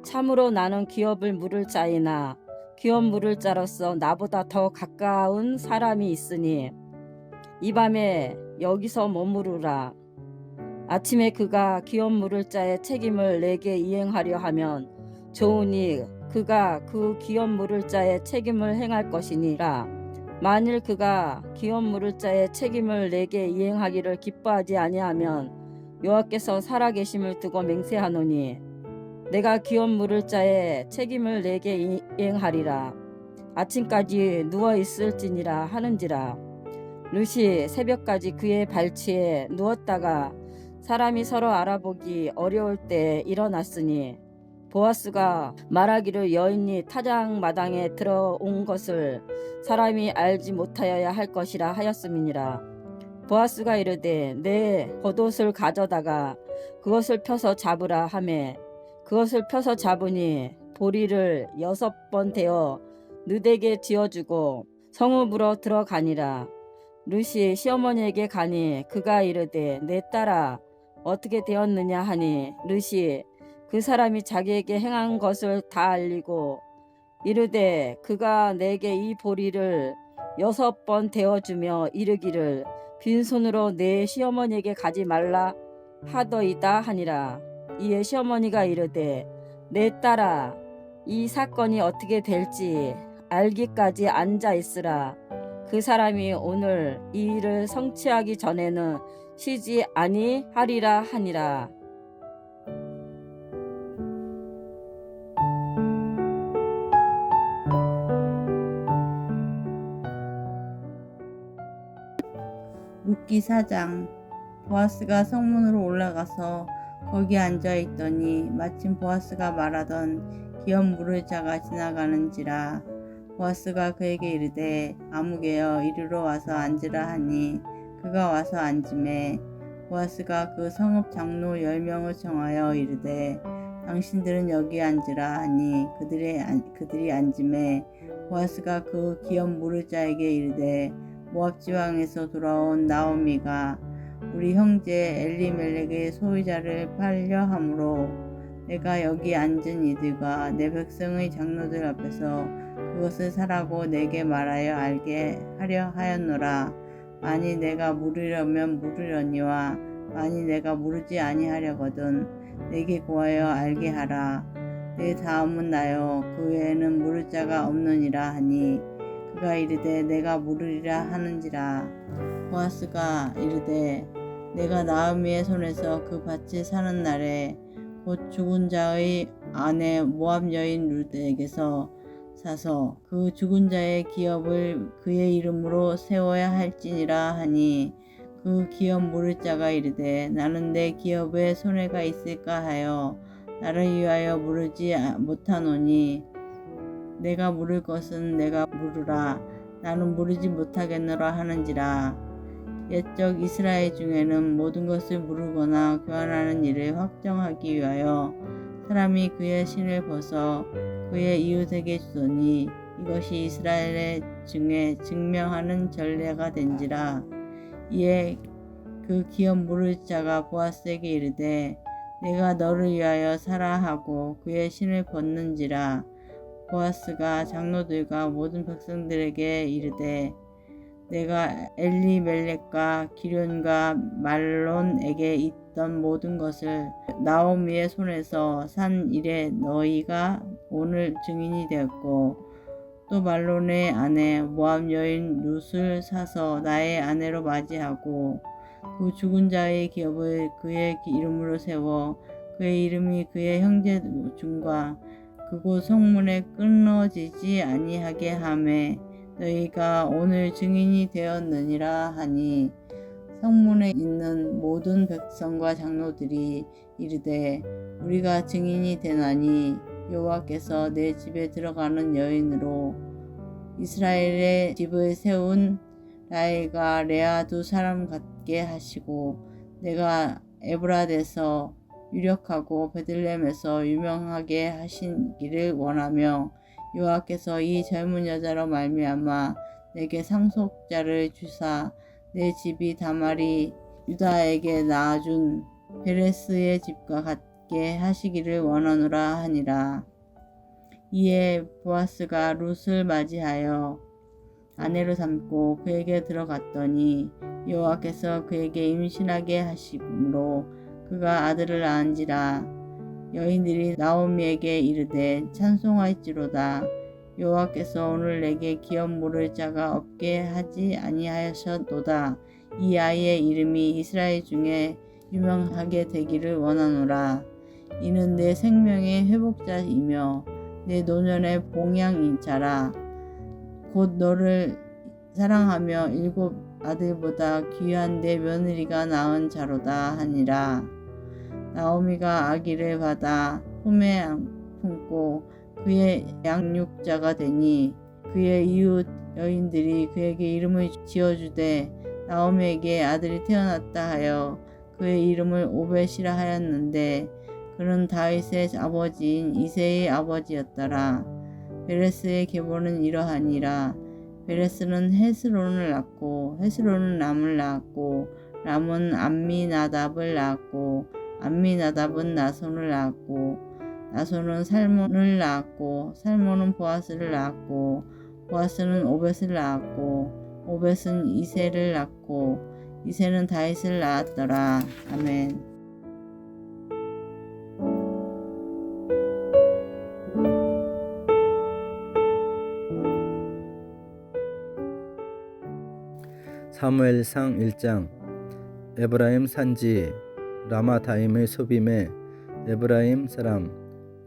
참으로 나는 기업을 물을 자이나 기업 물을 자로서 나보다 더 가까운 사람이 있으니 이 밤에 여기서 머무르라. 아침에 그가 기업 물을 자의 책임을 내게 이행하려 하면 좋으니 그가 그 기업 물을 자의 책임을 행할 것이니라. 만일 그가 기업 물을 자의 책임을 내게 이행하기를 기뻐하지 아니하면 여호와께서 살아계심을 두고 맹세하노니 내가 기업 물을 자의 책임을 내게 이행하리라. 아침까지 누워 있을지니라 하는지라. 룻이 새벽까지 그의 발치에 누웠다가 사람이 서로 알아보기 어려울 때 일어났으니 보아스가 말하기를 여인이 타작마당에 들어온 것을 사람이 알지 못하여야 할 것이라 하였음이니라. 보아스가 이르되 내 겉옷을 가져다가 그것을 펴서 잡으라 하매 그것을 펴서 잡으니 보리를 6번 대어 룻에게 지어주고 성읍으로 들어가니라. 룻이 시어머니에게 가니 그가 이르되 내 딸아 어떻게 되었느냐 하니 룻이 그 사람이 자기에게 행한 것을 다 알리고 이르되 그가 내게 이 보리를 6번 대어주며 이르기를 빈손으로 내 시어머니에게 가지 말라 하더이다 하니라. 이에 시어머니가 이르되 내 딸아 이 사건이 어떻게 될지 알기까지 앉아 있으라. 그 사람이 오늘 이 일을 성취하기 전에는 쉬지 아니하리라 하니라. 룻기 4장. 보아스가 성문으로 올라가서 거기 앉아 있더니 마침 보아스가 말하던 기업 물을 자가 지나가는지라. 보아스가 그에게 이르되 아무개여 이리로 와서 앉으라 하니 그가 와서 앉으매 보아스가 그 성읍 장로 10명을 청하여 이르되 당신들은 여기 앉으라 하니 그들이 앉으매 보아스가 그 기업 물을 자에게 이르되 모압 지방에서 돌아온 나오미가 우리 형제 엘리멜렉의 소유자를 팔려 함으로 내가 여기 앉은 이들과 내 백성의 장로들 앞에서 그것을 사라고 내게 말하여 알게 하려 하였노라. 만일 내가 물으려면 물으려니와 만일 내가 물으지 아니하려거든 내게 고하여 알게 하라. 내 다음은 나요 그 외에는 물을 자가 없느니라 하니 그가 이르되 내가 물으리라 하는지라. 보아스가 이르되 내가 나오미의 손에서 그 밭을 사는 날에 곧 죽은 자의 아내 모압 여인 룻에게서 사서 그 죽은 자의 기업을 그의 이름으로 세워야 할지니라 하니 그 기업 물을 자가 이르되 나는 내 기업에 손해가 있을까 하여 나를 위하여 물으지 못하노니 내가 물을 것은 내가 물으라. 나는 물으지 못하겠노라 하는지라. 옛적 이스라엘 중에는 모든 것을 물으거나 교환하는 일을 확정하기 위하여 사람이 그의 신을 벗어 그의 이웃에게 주더니 이것이 이스라엘 중에 증명하는 전례가 된지라. 이에 그 기업 물을 자가 보아스에게 이르되 내가 너를 위하여 사라 하고 그의 신을 벗는지라. 보아스가 장로들과 모든 백성들에게 이르되 내가 엘리멜렉과 기련과 말론에게 있던 모든 것을 나오미의 손에서 산 일에 너희가 오늘 증인이 되었고 또 말론의 아내 모압 여인 룻을 사서 나의 아내로 맞이하고 그 죽은 자의 기업을 그의 이름으로 세워 그의 이름이 그의 형제 중과 그곳 성문에 끊어지지 아니하게 하매 너희가 오늘 증인이 되었느니라 하니 성문에 있는 모든 백성과 장로들이 이르되 우리가 증인이 되나니 여호와께서 내 집에 들어가는 여인으로 이스라엘의 집을 세운 라헬과 레아 두 사람 같게 하시고 내가 에브라데서 유력하고 베들레헴에서 유명하게 하시기를 원하며 여호와께서 이 젊은 여자로 말미암아 내게 상속자를 주사 내 집이 다말이 유다에게 낳아준 베레스의 집과 같게 있게 하시기를 원하노라 하니라. 이에 보아스가 룻을 맞이하여 아내로 삼고 그에게 들어갔더니 여호와께서 그에게 임신하게 하심으로 그가 아들을 낳은지라. 여인들이 나오미에게 이르되 찬송할지로다. 여호와께서 오늘 내게 기업 물을 자가 없게 하지 아니하셨도다. 이 아이의 이름이 이스라엘 중에 유명하게 되기를 원하노라. 이는 내 생명의 회복자이며 내 노년의 봉양인 자라. 곧 너를 사랑하며 7 아들보다 귀한 내 며느리가 낳은 자로다 하니라. 나오미가 아기를 받아 품에 품고 그의 양육자가 되니 그의 이웃 여인들이 그에게 이름을 지어주되 나오미에게 아들이 태어났다 하여 그의 이름을 오벳이라 하였는데 그는 다윗의 아버지인 이새의 아버지였더라. 베레스의 계보는 이러하니라. 베레스는 헤스론을 낳고 헤스론은 람을 낳았고 람은 암미나답을 낳았고 암미나답은 나손을 낳았고 나손은 살몬을 낳았고 살몬은 보아스를 낳았고 보아스는 오벳을 낳았고 오벳은 이새를 낳고 이새는 다윗을 낳았더라. 아멘. 사무엘상 1장. 에브라임 산지 라마다임의 소빔에 에브라임 사람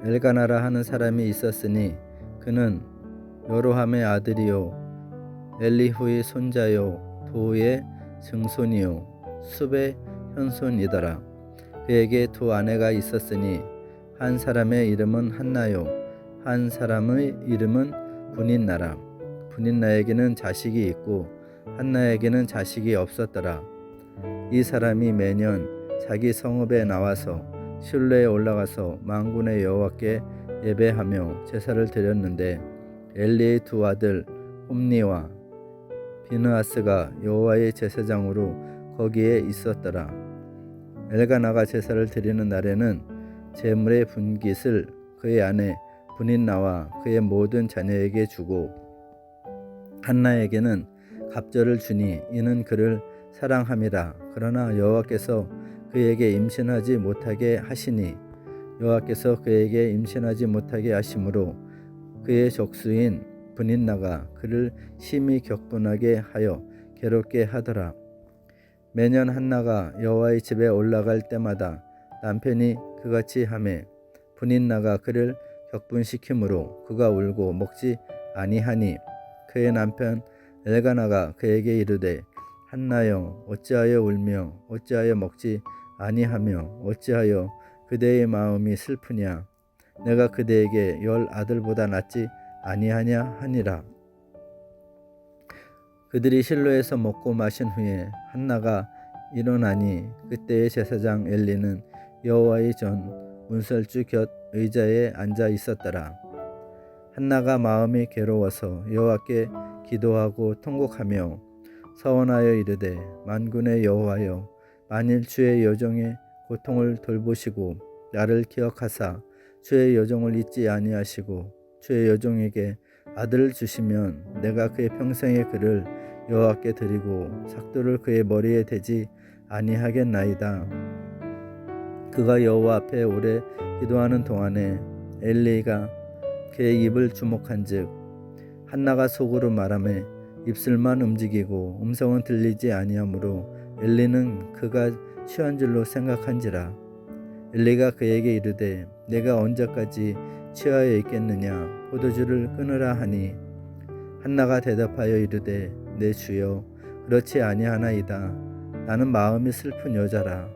엘가나라 하는 사람이 있었으니 그는 여로함의 아들이요 엘리후의 손자요 도의 증손이요 숲의 현손이더라. 그에게 2 아내가 있었으니 한 사람의 이름은 한나요 한 사람의 이름은 분인나라. 분인나에게는 자식이 있고 한나에게는 자식이 없었더라. 이 사람이 매년 자기 성읍에 나와서 실로에 올라가서 만군의 여호와께 예배하며 제사를 드렸는데 엘리의 2 아들 홈니와 비느하스가 여호와의 제사장으로 거기에 있었더라. 엘가나가 제사를 드리는 날에는 제물의 분깃을 그의 아내 분인나와 그의 모든 자녀에게 주고 한나에게는 갑절을 주니 이는 그를 사랑함이라. 그러나 여호와께서 그에게 임신하지 못하게 하시니 여호와께서 그에게 임신하지 못하게 하심으로 그의 적수인 분인나가 그를 심히 격분하게 하여 괴롭게 하더라. 매년 한나가 여호와의 집에 올라갈 때마다 남편이 그같이 하매 분인나가 그를 격분시키므로 그가 울고 먹지 아니하니 그의 남편 엘가나가 그에게 이르되 한나여 어찌하여 울며 어찌하여 먹지 아니하며 어찌하여 그대의 마음이 슬프냐. 내가 그대에게 10 아들보다 낫지 아니하냐 하니라. 그들이 실로에서 먹고 마신 후에 한나가 일어나니 그때의 제사장 엘리는 여호와의 전 문설주 곁 의자에 앉아 있었더라. 한나가 마음이 괴로워서 여호와께 기도하고 통곡하며 서원하여 이르되 만군의 여호와여 만일 주의 여종의 고통을 돌보시고 나를 기억하사 주의 여종을 잊지 아니하시고 주의 여종에게 아들을 주시면 내가 그의 평생의 그를 여호와께 드리고 삭도를 그의 머리에 대지 아니하겠나이다. 그가 여호와 앞에 오래 기도하는 동안에 엘리가 그의 입을 주목한즉 한나가 속으로 말하매 입술만 움직이고 음성은 들리지 아니하므로 엘리는 그가 취한 줄로 생각한지라. 엘리가 그에게 이르되 내가 언제까지 취하여 있겠느냐. 포도주를 끊으라 하니 한나가 대답하여 이르되 내 주여 그렇지 아니하나이다. 나는 마음이 슬픈 여자라.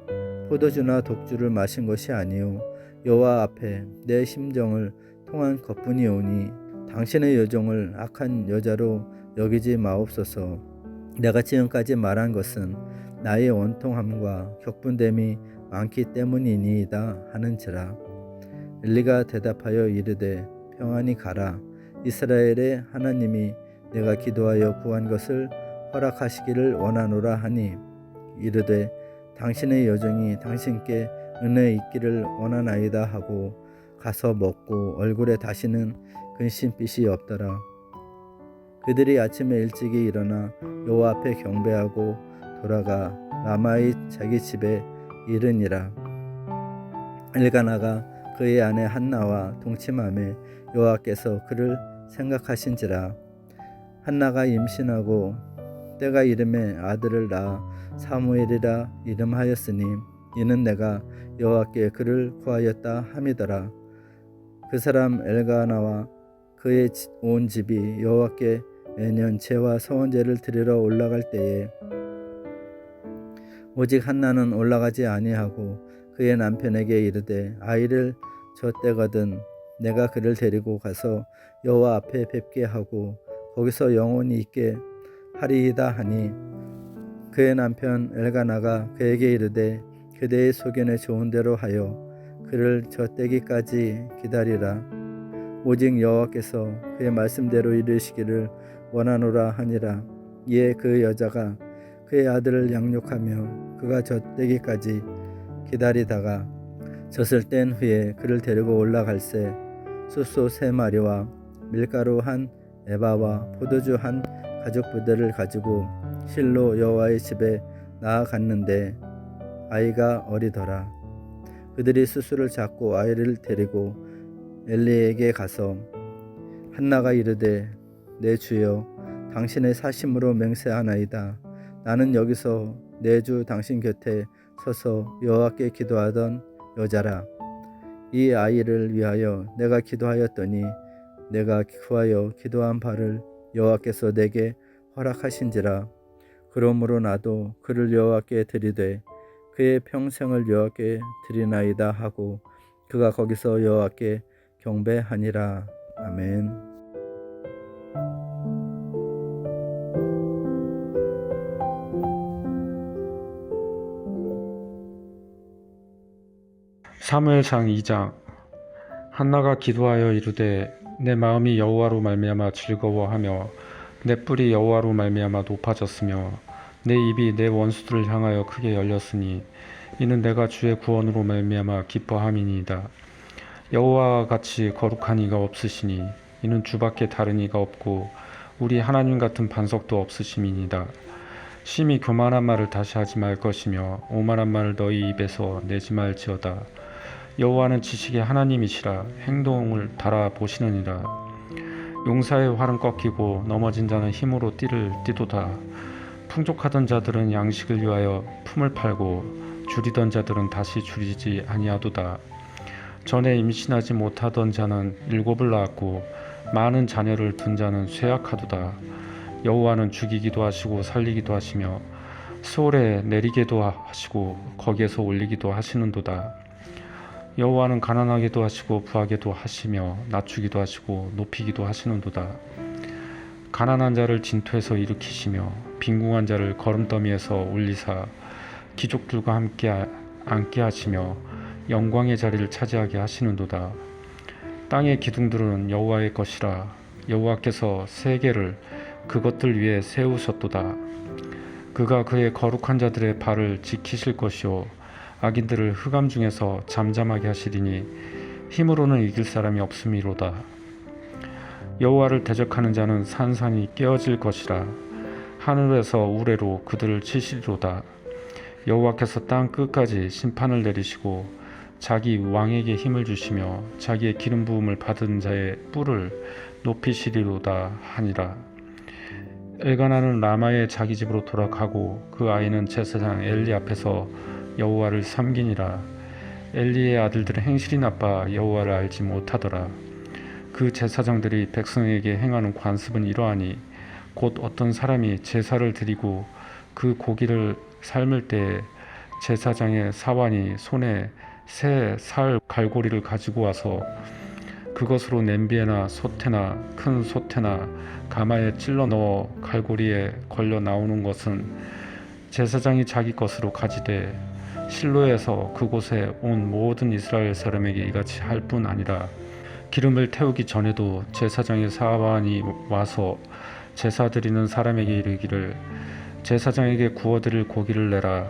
포도주나 독주를 마신 것이 아니요 여호와 앞에 내 심정을 통한 것뿐이오니 당신의 여종을 악한 여자로 여기지 마옵소서. 내가 지금까지 말한 것은 나의 원통함과 격분됨이 많기 때문이니이다 하는지라. 엘리가 대답하여 이르되 평안히 가라. 이스라엘의 하나님이 내가 기도하여 구한 것을 허락하시기를 원하노라 하니 이르되 당신의 여종이 당신께 은혜 있기를 원하나이다 하고 가서 먹고 얼굴에 다시는 근심빛이 없더라. 그들이 아침에 일찍이 일어나 여호와 앞에 경배하고 돌아가 라마의 자기 집에 이르니라. 엘가나가 그의 아내 한나와 동침함에 여호와께서 그를 생각하신지라. 한나가 임신하고 때가 이름에 아들을 낳아 사무엘이라 이름하였으니 이는 내가 여호와께 그를 구하였다 함이더라. 그 사람 엘가나와 그의 온 집이 여호와께 매년 제와 서원제를 드리러 올라갈 때에 오직 한나는 올라가지 아니하고 그의 남편에게 이르되 아이를 젖대거든 내가 그를 데리고 가서 여호와 앞에 뵙게 하고 거기서 영원히 있게 하리이다 하니 그의 남편 엘가나가 그에게 이르되 그대의 소견에 좋은 대로 하여 그를 젖대기까지 기다리라. 오직 여호와께서 그의 말씀대로 이루시기를 원하노라 하니라. 이에 그 여자가 그의 아들을 양육하며 그가 젖대기까지 기다리다가 젖을 뗀 후에 그를 데리고 올라갈새 숫소 3마리와 밀가루 1에바와 포도주 1가죽부대를 가지고 실로 여호와의 집에 나아갔는데 아이가 어리더라. 그들이 숫소를 잡고 아이를 데리고 엘리에게 가서 한나가 이르되 내 주여 당신의 사심으로 맹세하나이다. 나는 여기서 내 주 당신 곁에 서서 여호와께 기도하던 여자라. 이 아이를 위하여 내가 기도하였더니 내가 구하여 기도한 바를 여호와께서 내게 허락하신지라. 그러므로 나도 그를 여호와께 드리되 그의 평생을 여호와께 드리나이다 하고 그가 거기서 여호와께 경배하니라. 아멘. 사무엘상 2장. 한나가 기도하여 이르되 내 마음이 여호와로 말미암아 즐거워하며 내 뿔이 여호와로 말미암아 높아졌으며 내 입이 내 원수들을 향하여 크게 열렸으니 이는 내가 주의 구원으로 말미암아 기뻐함이니이다. 여호와와 같이 거룩한 이가 없으시니 이는 주밖에 다른 이가 없고 우리 하나님 같은 반석도 없으심이니이다. 심히 교만한 말을 다시 하지 말 것이며 오만한 말을 너희 입에서 내지 말지어다. 여호와는 지식의 하나님이시라 행동을 달아보시느니라. 용사의 활은 꺾이고 넘어진 자는 힘으로 띠를 띠도다. 풍족하던 자들은 양식을 위하여 품을 팔고 줄이던 자들은 다시 줄이지 아니하도다. 전에 임신하지 못하던 자는 7을 낳았고 많은 자녀를 둔 자는 쇠약하도다. 여호와는 죽이기도 하시고 살리기도 하시며 수월에 내리게도 하시고 거기에서 올리기도 하시는도다. 여호와는 가난하게도 하시고 부하게도 하시며 낮추기도 하시고 높이기도 하시는도다. 가난한 자를 진토에서 일으키시며 빈궁한 자를 거름더미에서 올리사 귀족들과 함께 앉게 하시며 영광의 자리를 차지하게 하시는도다. 땅의 기둥들은 여호와의 것이라 여호와께서 세계를 그것들 위에 세우셨도다. 그가 그의 거룩한 자들의 발을 지키실 것이요 악인들을 흑암 중에서 잠잠하게 하시리니 힘으로는 이길 사람이 없음이로다. 여호와를 대적하는 자는 산산이 깨어질 것이라 하늘에서 우레로 그들을 치시리로다. 여호와께서 땅 끝까지 심판을 내리시고 자기 왕에게 힘을 주시며 자기의 기름 부음을 받은 자의 뿔을 높이시리로다 하니라. 엘가나는 라마의 자기 집으로 돌아가고 그 아이는 제사장 엘리 앞에서 여호와를 섬기니라. 엘리의 아들들은 행실이 나빠 여호와를 알지 못하더라. 그 제사장들이 백성에게 행하는 관습은 이러하니 곧 어떤 사람이 제사를 드리고 그 고기를 삶을 때 제사장의 사환이 손에 새 살 갈고리를 가지고 와서 그것으로 냄비에나 솥에나 큰 솥에나 가마에 찔러 넣어 갈고리에 걸려 나오는 것은 제사장이 자기 것으로 가지되 실로에서 그곳에 온 모든 이스라엘 사람에게 이같이 할 뿐 아니라 기름을 태우기 전에도 제사장의 사환이 와서 제사 드리는 사람에게 이르기를 제사장에게 구워드릴 고기를 내라.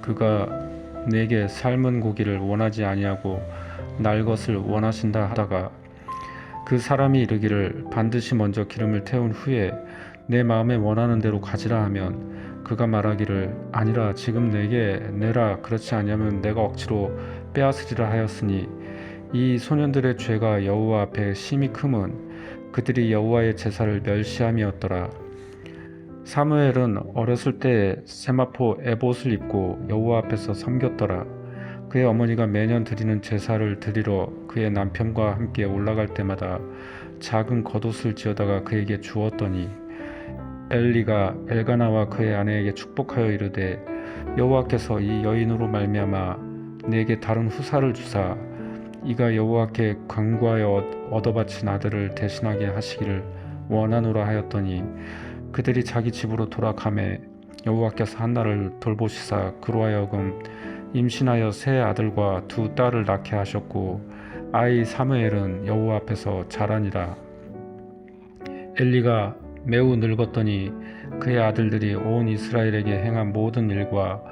그가 내게 삶은 고기를 원하지 아니하고 날 것을 원하신다 하다가 그 사람이 이르기를 반드시 먼저 기름을 태운 후에 내 마음에 원하는 대로 가지라 하면 그가 말하기를 아니라 지금 내게 내라 그렇지 아니하면 내가 억지로 빼앗으리라 하였으니 이 소년들의 죄가 여호와 앞에 심히 크면 그들이 여호와의 제사를 멸시함이었더라. 사무엘은 어렸을 때 세마포 에봇을 입고 여호와 앞에서 섬겼더라. 그의 어머니가 매년 드리는 제사를 드리러 그의 남편과 함께 올라갈 때마다 작은 겉옷을 지어다가 그에게 주었더니 엘리가 엘가나와 그의 아내에게 축복하여 이르되 여호와께서 이 여인으로 말미암아 내게 다른 후사를 주사 이가 여호와께 간구하여 얻어바친 아들을 대신하게 하시기를 원하노라 하였더니 그들이 자기 집으로 돌아가매 여호와께서 한나를 돌보시사 그로 하여금 임신하여 세 아들과 두 딸을 낳게 하셨고 아이 사무엘은 여호와 앞에서 자라니라. 엘리가 매우 늙었더니 그의 아들들이 온 이스라엘에게 행한 모든 일과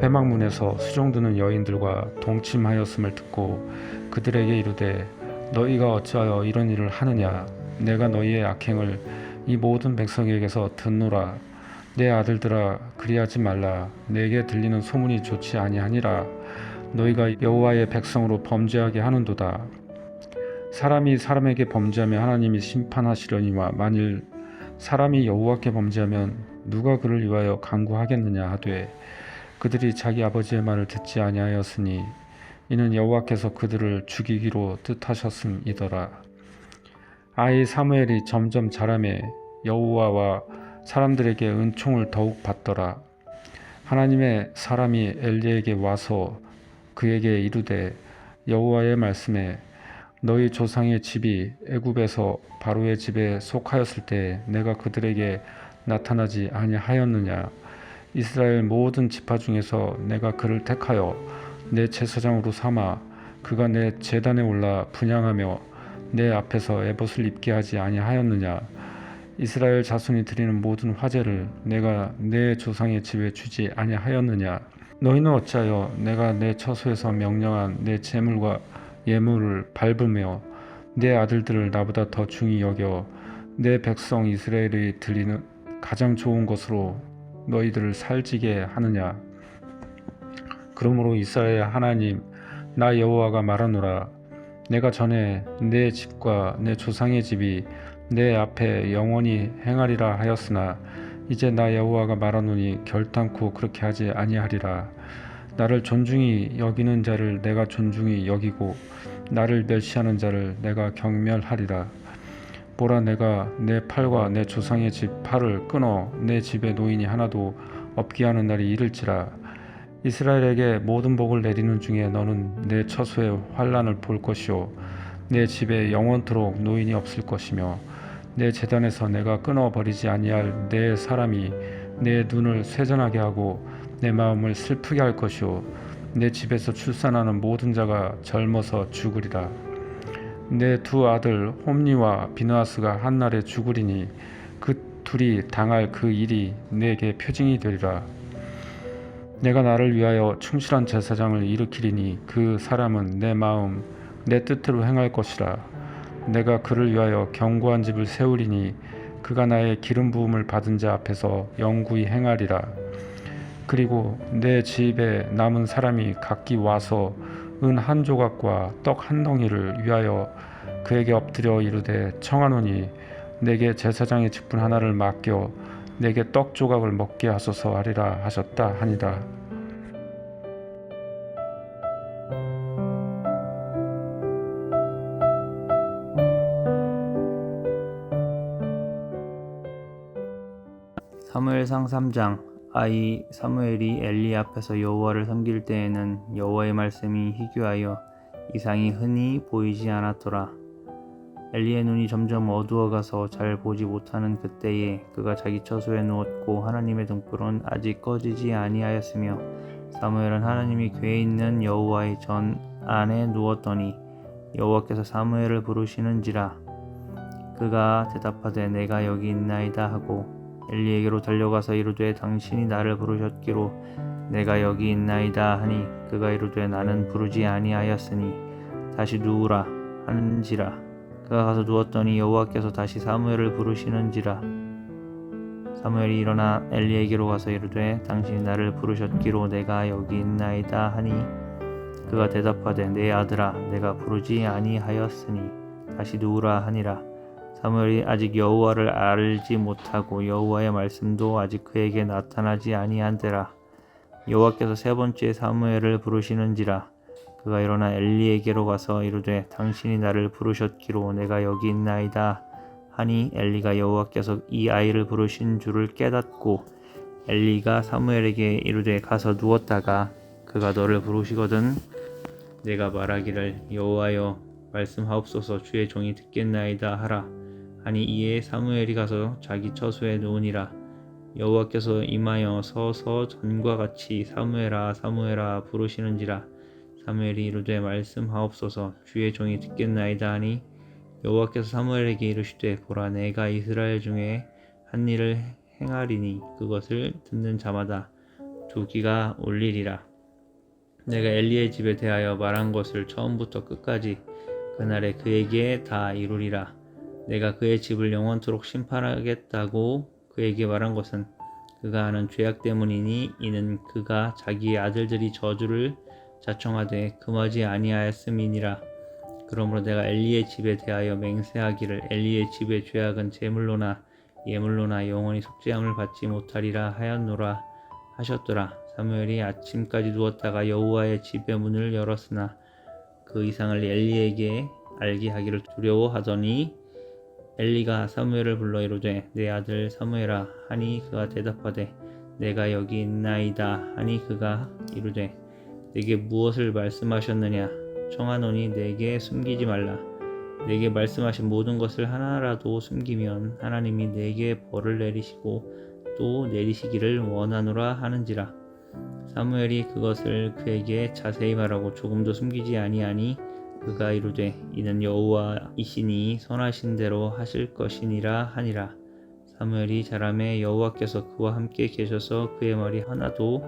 회막문에서 수종드는 여인들과 동침하였음을 듣고 그들에게 이르되 너희가 어찌하여 이런 일을 하느냐 내가 너희의 악행을 이 모든 백성에게서 듣노라. 내 아들들아 그리하지 말라. 내게 들리는 소문이 좋지 아니하니라. 너희가 여호와의 백성으로 범죄하게 하는도다. 사람이 사람에게 범죄하면 하나님이 심판하시려니와 만일 사람이 여호와께 범죄하면 누가 그를 위하여 간구하겠느냐 하되 그들이 자기 아버지의 말을 듣지 아니하였으니 이는 여호와께서 그들을 죽이기로 뜻하셨음이더라. 아이 사무엘이 점점 자라매 여호와와 사람들에게 은총을 더욱 받더라. 하나님의 사람이 엘리에게 와서 그에게 이르되 여호와의 말씀에 너희 조상의 집이 애굽에서 바로의 집에 속하였을 때 내가 그들에게 나타나지 아니하였느냐. 이스라엘 모든 지파 중에서 내가 그를 택하여 내 제사장으로 삼아 그가 내 제단에 올라 분향하며 내 앞에서 에봇을 입게 하지 아니하였느냐. 이스라엘 자손이 드리는 모든 화제를 내가 내 조상의 집에 주지 아니하였느냐. 너희는 어찌하여 내가 내 처소에서 명령한 내 제물과 예물을 밟으며 내 아들들을 나보다 더 중히 여겨 내 백성 이스라엘이 드리는 가장 좋은 것으로 너희들을 살찌게 하느냐. 그러므로 이스라엘 하나님 나 여호와가 말하노라. 내가 전에 내 집과 내 조상의 집이 내 앞에 영원히 행하리라 하였으나 이제 나 여호와가 말하노니 결단코 그렇게 하지 아니하리라. 나를 존중히 여기는 자를 내가 존중히 여기고 나를 멸시하는 자를 내가 경멸하리라. 보라 내가 내 팔과 내 조상의 집 팔을 끊어 내 집에 노인이 하나도 없게 하는 날이 이를지라. 이스라엘에게 모든 복을 내리는 중에 너는 내 처소의 환난을 볼 것이요 내 집에 영원토록 노인이 없을 것이며 내 제단에서 내가 끊어버리지 아니할 내 사람이 내 눈을 쇠전하게 하고 내 마음을 슬프게 할 것이요 내 집에서 출산하는 모든 자가 젊어서 죽으리라. 내 두 아들 홈니와 비느하스가 한날에 죽으리니 그 둘이 당할 그 일이 내게 표징이 되리라. 내가 나를 위하여 충실한 제사장을 일으키리니 그 사람은 내 마음 내 뜻대로 행할 것이라. 내가 그를 위하여 견고한 집을 세우리니 그가 나의 기름 부음을 받은 자 앞에서 영구히 행하리라. 그리고 내 집에 남은 사람이 각기 와서 은 한 조각과 떡 한 덩이를 위하여 그에게 엎드려 이르되 청하노니 내게 제사장의 직분 하나를 맡겨 내게 떡 조각을 먹게 하소서 하리라 하셨다 하니라. 사무엘상 3장. 아이 사무엘이 엘리 앞에서 여호와를 섬길 때에는 여호와의 말씀이 희귀하여 이상이 흔히 보이지 않았더라. 엘리의 눈이 점점 어두워가서 잘 보지 못하는 그때에 그가 자기 처소에 누웠고 하나님의 등불은 아직 꺼지지 아니하였으며 사무엘은 하나님이 궤에 있는 여호와의 전 안에 누웠더니 여호와께서 사무엘을 부르시는지라. 그가 대답하되 내가 여기 있나이다 하고 엘리에게로 달려가서 이르되 당신이 나를 부르셨기로 내가 여기 있나이다 하니 그가 이르되 나는 부르지 아니하였으니 다시 누우라 하는지라. 그가 가서 누웠더니 여호와께서 다시 사무엘을 부르시는지라. 사무엘이 일어나 엘리에게로 가서 이르되 당신이 나를 부르셨기로 내가 여기 있나이다 하니 그가 대답하되 내 아들아 내가 부르지 아니하였으니 다시 누우라 하니라. 사무엘이 아직 여호와를 알지 못하고 여호와의 말씀도 아직 그에게 나타나지 아니한 때라. 여호와께서 세 번째 사무엘을 부르시는지라. 그가 일어나 엘리에게로 가서 이르되 당신이 나를 부르셨기로 내가 여기 있나이다 하니 엘리가 여호와께서 이 아이를 부르신 줄을 깨닫고 엘리가 사무엘에게 이르되 가서 누웠다가 그가 너를 부르시거든 내가 말하기를 여호와여 말씀하옵소서 주의 종이 듣겠나이다 하라 하니 이에 사무엘이 가서 자기 처소에 누우니라. 여호와께서 임하여 서서 전과 같이 사무엘아 사무엘아 부르시는지라. 사무엘이 이르되 말씀하옵소서 주의 종이 듣겠나이다 하니 여호와께서 사무엘에게 이르시되 보라 내가 이스라엘 중에 한 일을 행하리니 그것을 듣는 자마다 두 귀가 울리리라. 내가 엘리의 집에 대하여 말한 것을 처음부터 끝까지 그날에 그에게 다 이루리라. 내가 그의 집을 영원토록 심판하겠다고 그에게 말한 것은 그가 하는 죄악 때문이니 이는 그가 자기의 아들들이 저주를 자청하되 금하지 아니하였음이니라. 그러므로 내가 엘리의 집에 대하여 맹세하기를 엘리의 집의 죄악은 제물로나 예물로나 영원히 속죄함을 받지 못하리라 하였노라 하셨더라. 사무엘이 아침까지 누웠다가 여호와의 집의 문을 열었으나 그 이상을 엘리에게 알게 하기를 두려워하더니 엘리가 사무엘을 불러 이르되 내 아들 사무엘아 하니 그가 대답하되 내가 여기 있나이다 하니 그가 이르되 내게 무엇을 말씀하셨느냐 청하노니 내게 숨기지 말라. 내게 말씀하신 모든 것을 하나라도 숨기면 하나님이 내게 벌을 내리시고 또 내리시기를 원하노라 하는지라. 사무엘이 그것을 그에게 자세히 말하고 조금도 숨기지 아니하니 그가 이르되 이는 여호와이시니 선하신 대로 하실 것이니라 하니라. 사무엘이 자라매 여호와께서 그와 함께 계셔서 그의 말이 하나도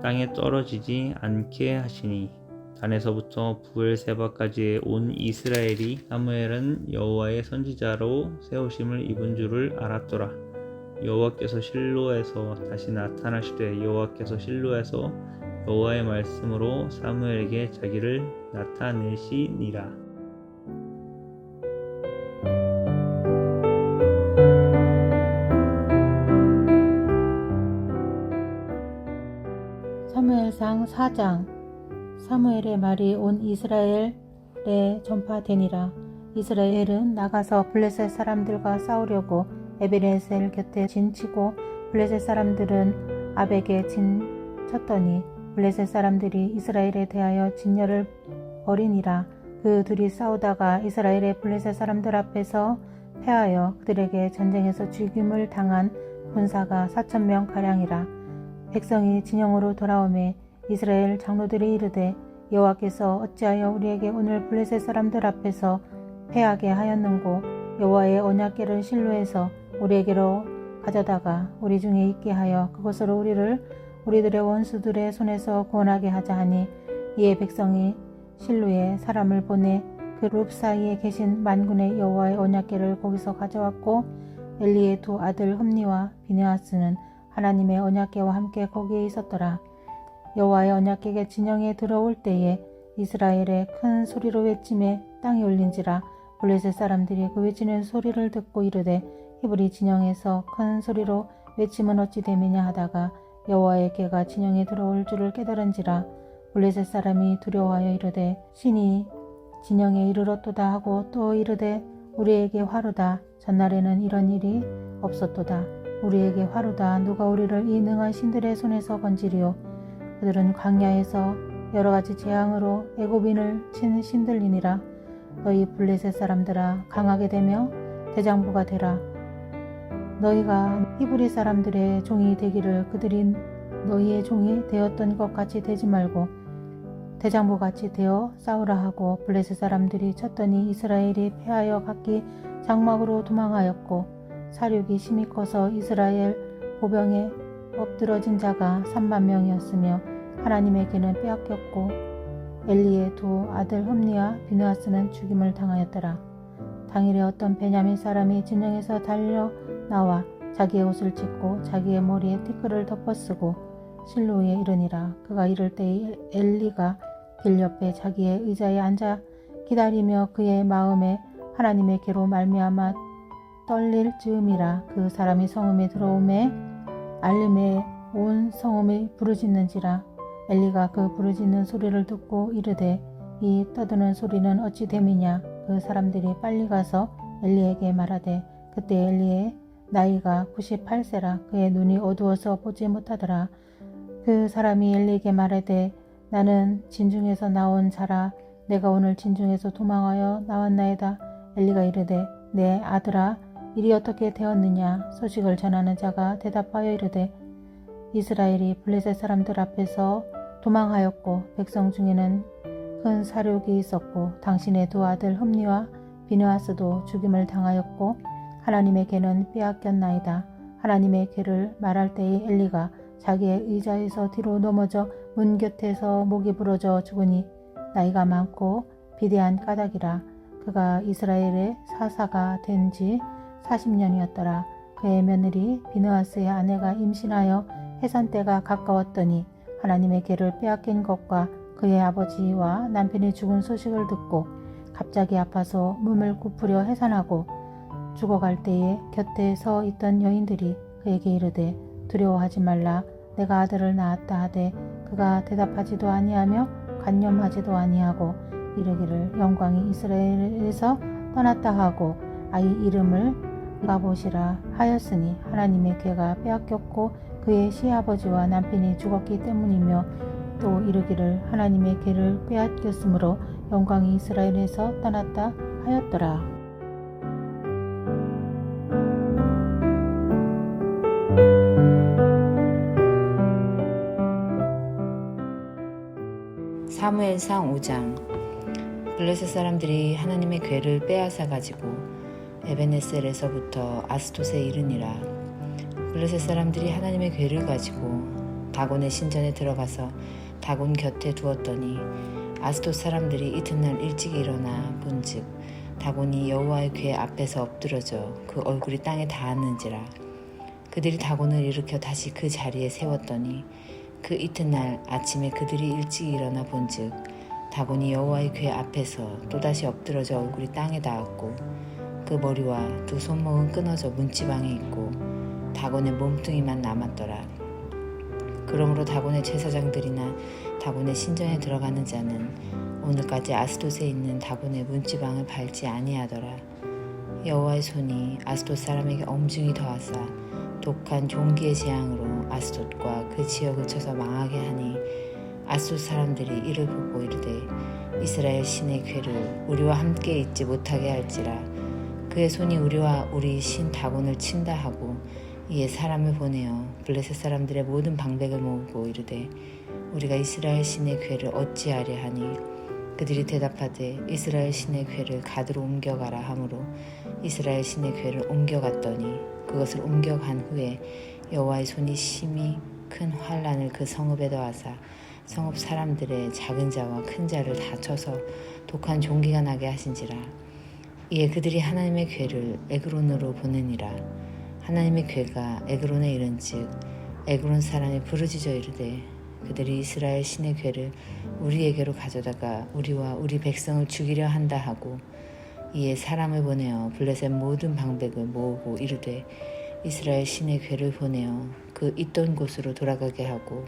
땅에 떨어지지 않게 하시니 단에서부터 부엘세바까지 온 이스라엘이 사무엘은 여호와의 선지자로 세우심을 입은 줄을 알았더라. 여호와께서 실로에서 다시 나타나시되 여호와께서 실로에서 여호와의 말씀으로 사무엘에게 자기를 나타내시니라. 사무엘상 4장. 사무엘의 말이 온 이스라엘에 전파되니라. 이스라엘은 나가서 블레셋 사람들과 싸우려고 에베네셀 곁에 진치고 블레셋 사람들은 아벡에 진쳤더니 블레셋 사람들이 이스라엘에 대하여 진열을 벌이니라. 그 둘이 싸우다가 이스라엘의 블레셋 사람들 앞에서 패하여 그들에게 전쟁에서 죽임을 당한 군사가 4,000명 가량이라. 백성이 진영으로 돌아오매 이스라엘 장로들이 이르되 여호와께서 어찌하여 우리에게 오늘 블레셋 사람들 앞에서 패하게 하였는고 여호와의 언약궤를 실로에서 우리에게로 가져다가 우리 중에 있게 하여 그것으로 우리들의 원수들의 손에서 구원하게 하자 하니 이에 백성이 실로에 사람을 보내 그 룹 사이에 계신 만군의 여호와의 언약궤를 거기서 가져왔고 엘리의 두 아들 흠니와 비느하스는 하나님의 언약궤와 함께 거기에 있었더라. 여호와의 언약궤가 진영에 들어올 때에 이스라엘의 큰 소리로 외침에 땅이 울린지라. 블레셋 사람들이 그 외치는 소리를 듣고 이르되 히브리 진영에서 큰 소리로 외침은 어찌 됨이냐 하다가 여호와의 궤가 진영에 들어올 줄을 깨달은지라. 블레셋 사람이 두려워하여 이르되 신이 진영에 이르렀도다 하고 또 이르되 우리에게 화루다. 전날에는 이런 일이 없었도다. 우리에게 화루다. 누가 우리를 이 능한 신들의 손에서 건지리요. 그들은 광야에서 여러 가지 재앙으로 애굽인을 친 신들이니라. 너희 블레셋 사람들아 강하게 되며 대장부가 되라. 너희가 히브리 사람들의 종이 되기를 그들이 너희의 종이 되었던 것 같이 되지 말고 대장부 같이 되어 싸우라 하고 블레셋 사람들이 쳤더니 이스라엘이 패하여 각기 장막으로 도망하였고 사륙이 심히 커서 이스라엘 보병의 엎드러진 자가 3만 명이었으며 하나님에게는 빼앗겼고 엘리의 두 아들 흠니와 비느하스는 죽임을 당하였더라. 당일에 어떤 베냐민 사람이 진영에서 달려 나와 자기의 옷을 찢고 자기의 머리에 티끌을 덮어쓰고 실로에 이르니라. 그가 이를 때에 엘리가 길 옆에 자기의 의자에 앉아 기다리며 그의 마음에 하나님의 괴로 말미암아 떨릴 즈음이라. 그 사람이 성읍에 들어오매 알림에 온 성읍이 부르짖는지라. 엘리가 그 부르짖는 소리를 듣고 이르되 이 떠드는 소리는 어찌 됨이냐. 그 사람들이 빨리 가서 엘리에게 말하되 그때 엘리의 나이가 98세라. 그의 눈이 어두워서 보지 못하더라. 그 사람이 엘리에게 말하되 나는 진중에서 나온 자라. 내가 오늘 진중에서 도망하여 나왔나이다. 엘리가 이르되 내 아들아 일이 어떻게 되었느냐. 소식을 전하는 자가 대답하여 이르되 이스라엘이 블레셋 사람들 앞에서 도망하였고 백성 중에는 큰 사륙이 있었고 당신의 두 아들 흠니와 비느하스도 죽임을 당하였고 하나님의 괴는 빼앗겼나이다. 하나님의 괴를 말할 때에 엘리가 자기의 의자에서 뒤로 넘어져 문 곁에서 목이 부러져 죽으니 나이가 많고 비대한 까닭이라. 그가 이스라엘의 사사가 된 지 40년이었더라. 그의 며느리 비느하스의 아내가 임신하여 해산 때가 가까웠더니 하나님의 괴를 빼앗긴 것과 그의 아버지와 남편이 죽은 소식을 듣고 갑자기 아파서 몸을 굽으려 해산하고 죽어갈 때에 곁에 서 있던 여인들이 그에게 이르되 두려워하지 말라. 내가 아들을 낳았다 하되 그가 대답하지도 아니하며 간념하지도 아니하고 이르기를 영광이 이스라엘에서 떠났다 하고 아이 이름을 가봇이라 하였으니 하나님의 괴가 빼앗겼고 그의 시아버지와 남편이 죽었기 때문이며 또 이르기를 하나님의 괴를 빼앗겼으므로 영광이 이스라엘에서 떠났다 하였더라. 사무엘상 5장. 블레셋 사람들이 하나님의 괴를 빼앗아 가지고 에베네셀에서부터 아스토스에 이르니라. 블레셋 사람들이 하나님의 괴를 가지고 다곤의 신전에 들어가서 다곤 곁에 두었더니 아스토스 사람들이 이튿날 일찍 일어나 본즉 다곤이 여호와의 괴 앞에서 엎드러져 그 얼굴이 땅에 닿았는지라. 그들이 다곤을 일으켜 다시 그 자리에 세웠더니 그 이튿날 아침에 그들이 일찍 일어나 본즉 다곤이 여호와의 괴 앞에서 또다시 엎드러져 얼굴이 땅에 닿았고 그 머리와 두 손목은 끊어져 문지방에 있고 다곤의 몸뚱이만 남았더라. 그러므로 다곤의 제사장들이나 다곤의 신전에 들어가는 자는 오늘까지 아스돗에 있는 다곤의 문지방을 밟지 아니하더라. 여호와의 손이 아스돗 사람에게 엄중히 더하사 독한 종기의 재앙으로 아스돗과 그 지역을 쳐서 망하게 하니 아스돗 사람들이 이를 보고 이르되 이스라엘 신의 괴를 우리와 함께 있지 못하게 할지라. 그의 손이 우리와 우리 신 다곤을 친다 하고 이에 사람을 보내어 블레셋 사람들의 모든 방백을 모으고 이르되 우리가 이스라엘 신의 괴를 어찌하려 하니 그들이 대답하되 이스라엘 신의 괴를 가드로 옮겨가라 하므로 이스라엘 신의 괴를 옮겨갔더니 그것을 옮겨간 후에 여호와의 손이 심히 큰 환란을 그 성읍에 더하사 성읍 사람들의 작은 자와 큰 자를 다 쳐서 독한 종기가 나게 하신지라. 이에 그들이 하나님의 괴를 에그론으로 보내니라. 하나님의 괴가 에그론에 이른즉 에그론 사람이 부르짖어 이르되 그들이 이스라엘 신의 괴를 우리에게로 가져다가 우리와 우리 백성을 죽이려 한다 하고 이에 사람을 보내어 블레셋 모든 방백을 모으고 이르되 이스라엘 신의 괴를 보내어 그 있던 곳으로 돌아가게 하고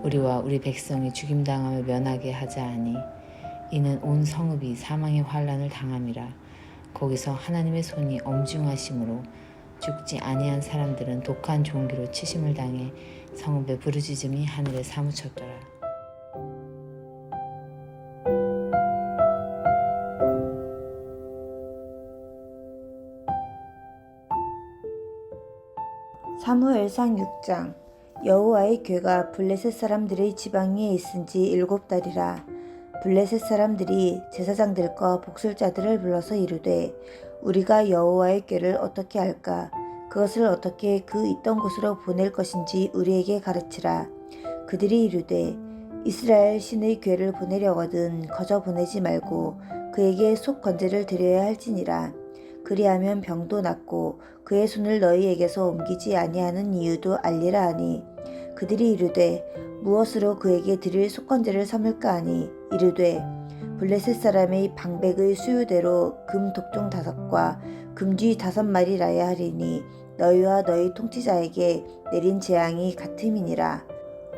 우리와 우리 백성이 죽임당함을 면하게 하자 하니 이는 온 성읍이 사망의 환란을 당함이라. 거기서 하나님의 손이 엄중하심으로 죽지 아니한 사람들은 독한 종기로 치심을 당해 성읍의 부르짖음이 하늘에 사무쳤더라. 사무엘상 6장. 여호와의 괴가 블레셋 사람들의 지방에 있은 지 7달이라. 블레셋 사람들이 제사장들과 복술자들을 불러서 이르되 우리가 여호와의 괴를 어떻게 할까? 그것을 어떻게 그 있던 곳으로 보낼 것인지 우리에게 가르치라. 그들이 이르되 이스라엘 신의 괴를 보내려거든 거저 보내지 말고 그에게 속 건제를 드려야 할지니라. 그리하면 병도 낫고 그의 손을 너희에게서 옮기지 아니하는 이유도 알리라 하니 그들이 이르되 무엇으로 그에게 드릴 속건제를 삼을까 하니 이르되 블레셋 사람의 방백의 수유대로 금 독종 5과 금쥐 5마리라야 하리니 너희와 너희 통치자에게 내린 재앙이 같음이니라.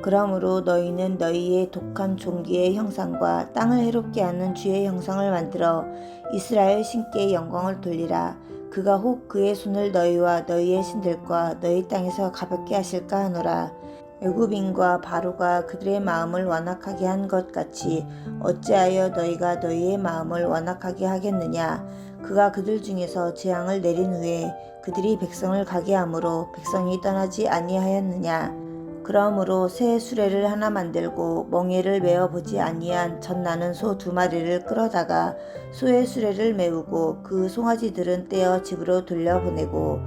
그러므로 너희는 너희의 독한 종기의 형상과 땅을 해롭게 하는 쥐의 형상을 만들어 이스라엘 신께 영광을 돌리라. 그가 혹 그의 손을 너희와 너희의 신들과 너희 땅에서 가볍게 하실까 하노라. 애굽인과 바로가 그들의 마음을 완악하게 한 것 같이 어찌하여 너희가 너희의 마음을 완악하게 하겠느냐. 그가 그들 중에서 재앙을 내린 후에 그들이 백성을 가게 하므로 백성이 떠나지 아니하였느냐. 그러므로 새 수레를 하나 만들고 멍에를 메어보지 아니한 젖나는 소 2마리를 끌어다가 소의 수레를 메우고 그 송아지들은 떼어 집으로 돌려보내고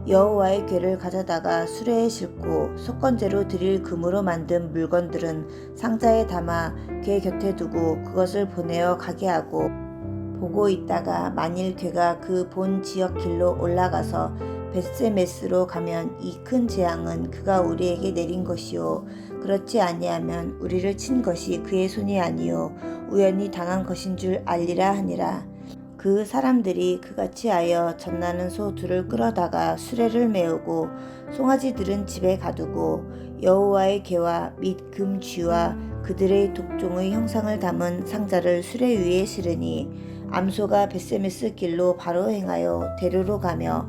여호와의 궤를 가져다가 수레에 싣고 속건제로 드릴 금으로 만든 물건들은 상자에 담아 궤 곁에 두고 그것을 보내어 가게 하고 보고 있다가 만일 궤가 그 본 지역 길로 올라가서 벳세메스로 가면 이 큰 재앙은 그가 우리에게 내린 것이요 그렇지 아니하면 우리를 친 것이 그의 손이 아니요 우연히 당한 것인 줄 알리라 하니라. 그 사람들이 그같이 하여 젖나는 소 2를 끌어다가 수레를 메우고 송아지들은 집에 가두고 여호와의 궤와 및 금쥐와 그들의 독종의 형상을 담은 상자를 수레 위에 실으니 암소가 벳세메스 길로 바로 행하여 대로로 가며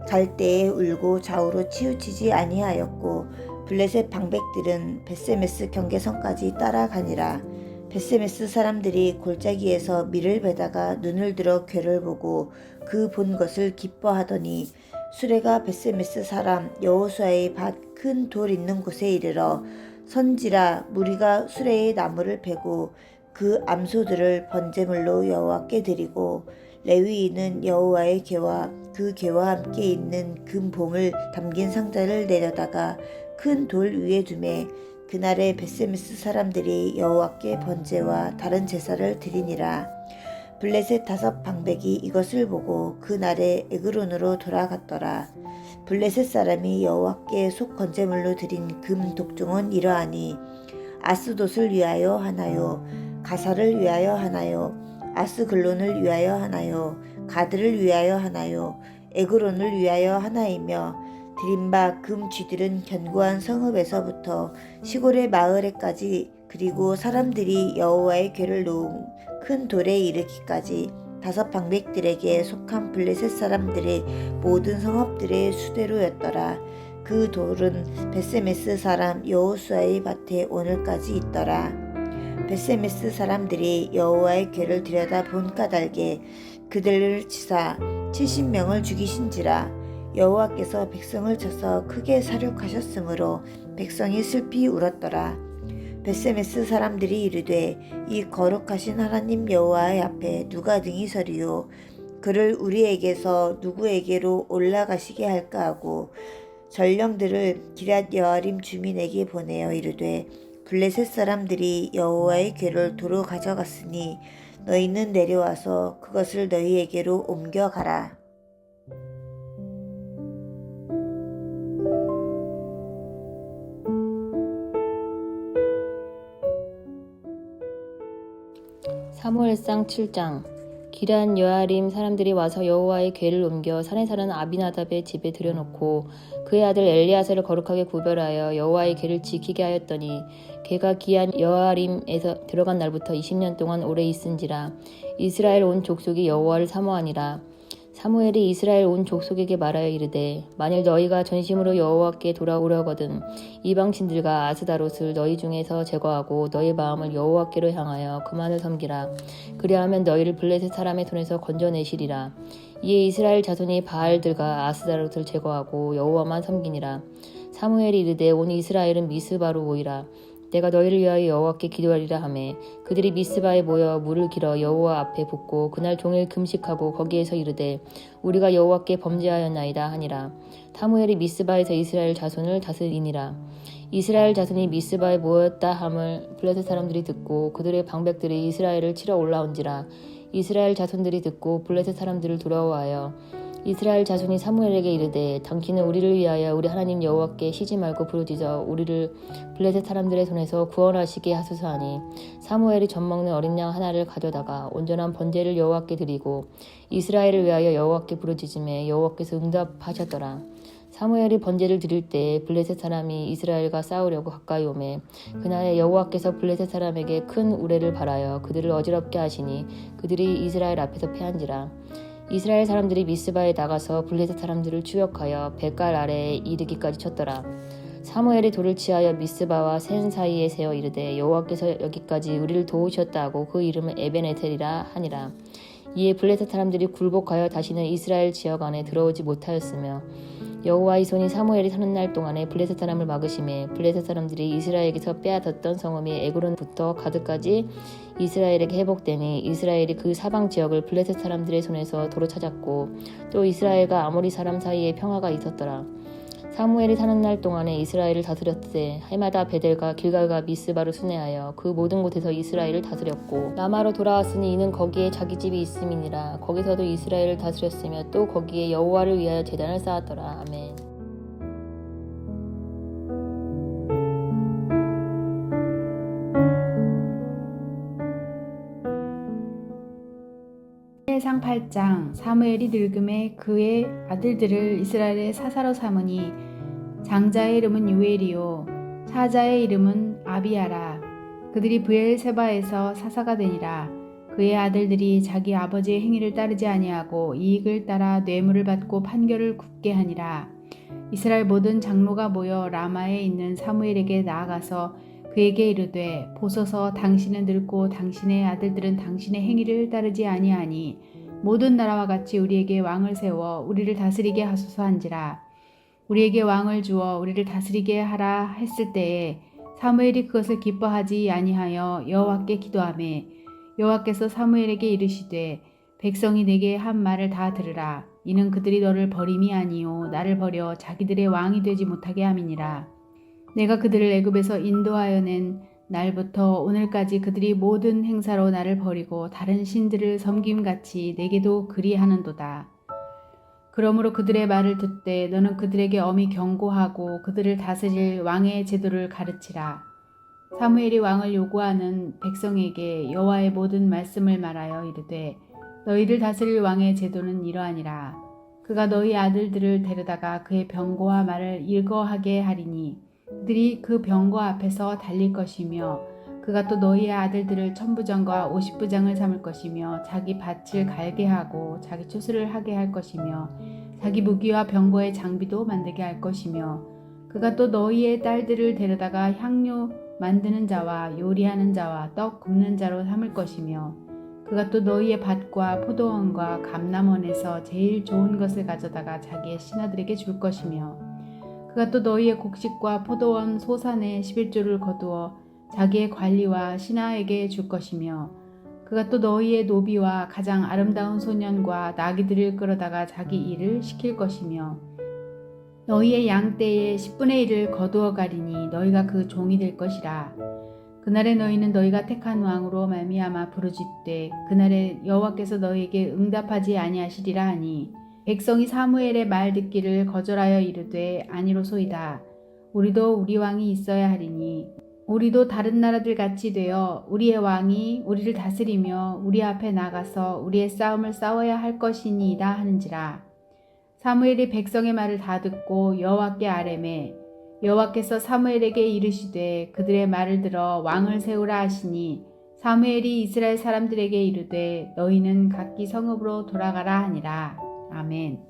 갈 때에 울고 좌우로 치우치지 아니하였고 블레셋 방백들은 벳세메스 경계선까지 따라가니라. 벳세메스 사람들이 골짜기에서 밀을 베다가 눈을 들어 궤를 보고 그 본 것을 기뻐하더니 수레가 벳세메스 사람 여호수아의 밭 큰 돌 있는 곳에 이르러 선지라 무리가 수레의 나무를 베고 그 암소들을 번제물로 여호와께 드리고 레위인은 여호와의 궤와 그 궤와 함께 있는 금봉을 담긴 상자를 내려다가 큰 돌 위에 두매 그날에 벳세메스 사람들이 여호와께 번제와 다른 제사를 드리니라. 블레셋 5 방백이 이것을 보고 그날에 에그론으로 돌아갔더라. 블레셋 사람이 여호와께 속 건제물로 드린 금 독종은 이러하니 아스돗을 위하여 하나요, 가사를 위하여 하나요, 아스글론을 위하여 하나요, 가드를 위하여 하나요, 에그론을 위하여 하나이며 드린 바 금 쥐들은 견고한 성읍에서부터 시골의 마을에까지 그리고 사람들이 여호와의 궤를 놓은 큰 돌에 이르기까지 5 방백들에게 속한 블레셋 사람들의 모든 성읍들의 수대로였더라. 그 돌은 벳세메스 사람 여호수아의 밭에 오늘까지 있더라. 벳세메스 사람들이 여호와의 궤를 들여다본 까닭에 그들을 치사 70명을 죽이신지라. 여호와께서 백성을 쳐서 크게 사륙하셨으므로 백성이 슬피 울었더라. 벳세메스 사람들이 이르되 이 거룩하신 하나님 여호와의 앞에 누가 등이 서리요 그를 우리에게서 누구에게로 올라가시게 할까 하고 전령들을 기럇 여아림 주민에게 보내어 이르되 블레셋 사람들이 여호와의 궤를 도로 가져갔으니 너희는 내려와서 그것을 너희에게로 옮겨가라. 사무엘상 7장. 기럇 여아림 사람들이 와서 여호와의 궤를 옮겨 산에 사는 아비나답의 집에 들여놓고 그의 아들 엘리아사를 거룩하게 구별하여 여호와의 궤를 지키게 하였더니 궤가 기럇 여아림에서 들어간 날부터 20년 동안 오래 있은지라. 이스라엘 온 족속이 여호와를 사모하니라. 사무엘이 이스라엘 온 족속에게 말하여 이르되 만일 너희가 전심으로 여호와께 돌아오려거든 이방신들과 아스다롯을 너희 중에서 제거하고 너희 마음을 여호와께로 향하여 그만을 섬기라. 그리하면 너희를 블레셋 사람의 손에서 건져내시리라. 이에 이스라엘 자손이 바알들과 아스다롯을 제거하고 여호와만 섬기니라. 사무엘이 이르되 온 이스라엘은 미스바로 모이라. 내가 너희를 위하여 여호와께 기도하리라 하매 그들이 미스바에 모여 물을 길어 여호와 앞에 붓고 그날 종일 금식하고 거기에서 이르되 우리가 여호와께 범죄하였나이다 하니라. 사무엘이 미스바에서 이스라엘 자손을 다스리니라. 이스라엘 자손이 미스바에 모였다 함을 블레셋 사람들이 듣고 그들의 방백들이 이스라엘을 치러 올라온지라. 이스라엘 자손들이 듣고 블레셋 사람들을 두려워하여 이스라엘 자손이 사무엘에게 이르되 당신은 우리를 위하여 우리 하나님 여호와께 쉬지 말고 부르짖어 우리를 블레셋 사람들의 손에서 구원하시게 하소서 하니 사무엘이 젖먹는 어린 양 하나를 가져다가 온전한 번제를 여호와께 드리고 이스라엘을 위하여 여호와께 부르짖음에 여호와께서 응답하셨더라. 사무엘이 번제를 드릴 때 블레셋 사람이 이스라엘과 싸우려고 가까이 오매 그날에 여호와께서 블레셋 사람에게 큰 우레를 발하여 그들을 어지럽게 하시니 그들이 이스라엘 앞에서 패한지라. 이스라엘 사람들이 미스바에 나가서 블레셋 사람들을 추격하여 벳갈 아래에 이르기까지 쳤더라. 사무엘이 돌을 취하여 미스바와 센 사이에 세워 이르되 여호와께서 여기까지 우리를 도우셨다 하고 그 이름을 에벤에셀이라 하니라. 이에 블레셋 사람들이 굴복하여 다시는 이스라엘 지역 안에 들어오지 못하였으며 여호와의 손이 사무엘이 사는 날 동안에 블레셋 사람을 막으심에 블레셋 사람들이 이스라엘에게서 빼앗았던 성읍이 에그론부터 가드까지 이스라엘에게 회복되니 이스라엘이 그 사방 지역을 블레셋 사람들의 손에서 도로 찾았고 또 이스라엘과 아모리 사람 사이에 평화가 있었더라. 사무엘이 사는 날 동안에 이스라엘을 다스렸으되 해마다 베델과 길갈과 미스바로 순회하여 그 모든 곳에서 이스라엘을 다스렸고 라마로 돌아왔으니 이는 거기에 자기 집이 있음이니라. 거기서도 이스라엘을 다스렸으며 또 거기에 여호와를 위하여 제단을 쌓았더라. 아멘. 사무엘상 8장. 사무엘이 늙음에 그의 아들들을 이스라엘의 사사로 삼으니 장자의 이름은 유엘이요 차자의 이름은 아비야라. 그들이 브엘세바에서 사사가 되니라. 그의 아들들이 자기 아버지의 행위를 따르지 아니하고 이익을 따라 뇌물을 받고 판결을 굽게 하니라. 이스라엘 모든 장로가 모여 라마에 있는 사무엘에게 나아가서 그에게 이르되 보소서 당신은 늙고 당신의 아들들은 당신의 행위를 따르지 아니하니 모든 나라와 같이 우리에게 왕을 세워 우리를 다스리게 하소서 한지라. 우리에게 왕을 주어 우리를 다스리게 하라 했을 때에 사무엘이 그것을 기뻐하지 아니하여 여호와께 기도하매 여호와께서 사무엘에게 이르시되 백성이 내게 한 말을 다 들으라. 이는 그들이 너를 버림이 아니요 나를 버려 자기들의 왕이 되지 못하게 함이니라. 내가 그들을 애굽에서 인도하여 낸 날부터 오늘까지 그들이 모든 행사로 나를 버리고 다른 신들을 섬김같이 내게도 그리하는도다. 그러므로 그들의 말을 듣되 너는 그들에게 엄히 경고하고 그들을 다스릴 왕의 제도를 가르치라. 사무엘이 왕을 요구하는 백성에게 여호와의 모든 말씀을 말하여 이르되 너희를 다스릴 왕의 제도는 이러하니라. 그가 너희 아들들을 데려다가 그의 병거와 말을 일거하게 하리니 그들이 그 병거 앞에서 달릴 것이며 그가 또 너희의 아들들을 천부장과 50부장을 삼을 것이며 자기 밭을 갈게 하고 자기 추수를 하게 할 것이며 자기 무기와 병거의 장비도 만들게 할 것이며 그가 또 너희의 딸들을 데려다가 향료 만드는 자와 요리하는 자와 떡 굽는 자로 삼을 것이며 그가 또 너희의 밭과 포도원과 감람원에서 제일 좋은 것을 가져다가 자기의 신하들에게 줄 것이며 그가 또 너희의 곡식과 포도원 소산의 11조를 거두어 자기의 관리와 신하에게 줄 것이며 그가 또 너희의 노비와 가장 아름다운 소년과 나귀들을 끌어다가 자기 일을 시킬 것이며 너희의 양떼의 10분의 1을 거두어 가리니 너희가 그 종이 될 것이라. 그날에 너희는 너희가 택한 왕으로 말미암아 부르짖되 그날에 여호와께서 너희에게 응답하지 아니하시리라 하니 백성이 사무엘의 말 듣기를 거절하여 이르되 아니로소이다. 우리도 우리 왕이 있어야 하리니 우리도 다른 나라들 같이 되어 우리의 왕이 우리를 다스리며 우리 앞에 나가서 우리의 싸움을 싸워야 할 것이니이다 하는지라. 사무엘이 백성의 말을 다 듣고 여호와께 아뢰매 여호와께서 사무엘에게 이르시되 그들의 말을 들어 왕을 세우라 하시니 사무엘이 이스라엘 사람들에게 이르되 너희는 각기 성읍으로 돌아가라 하니라. 아멘.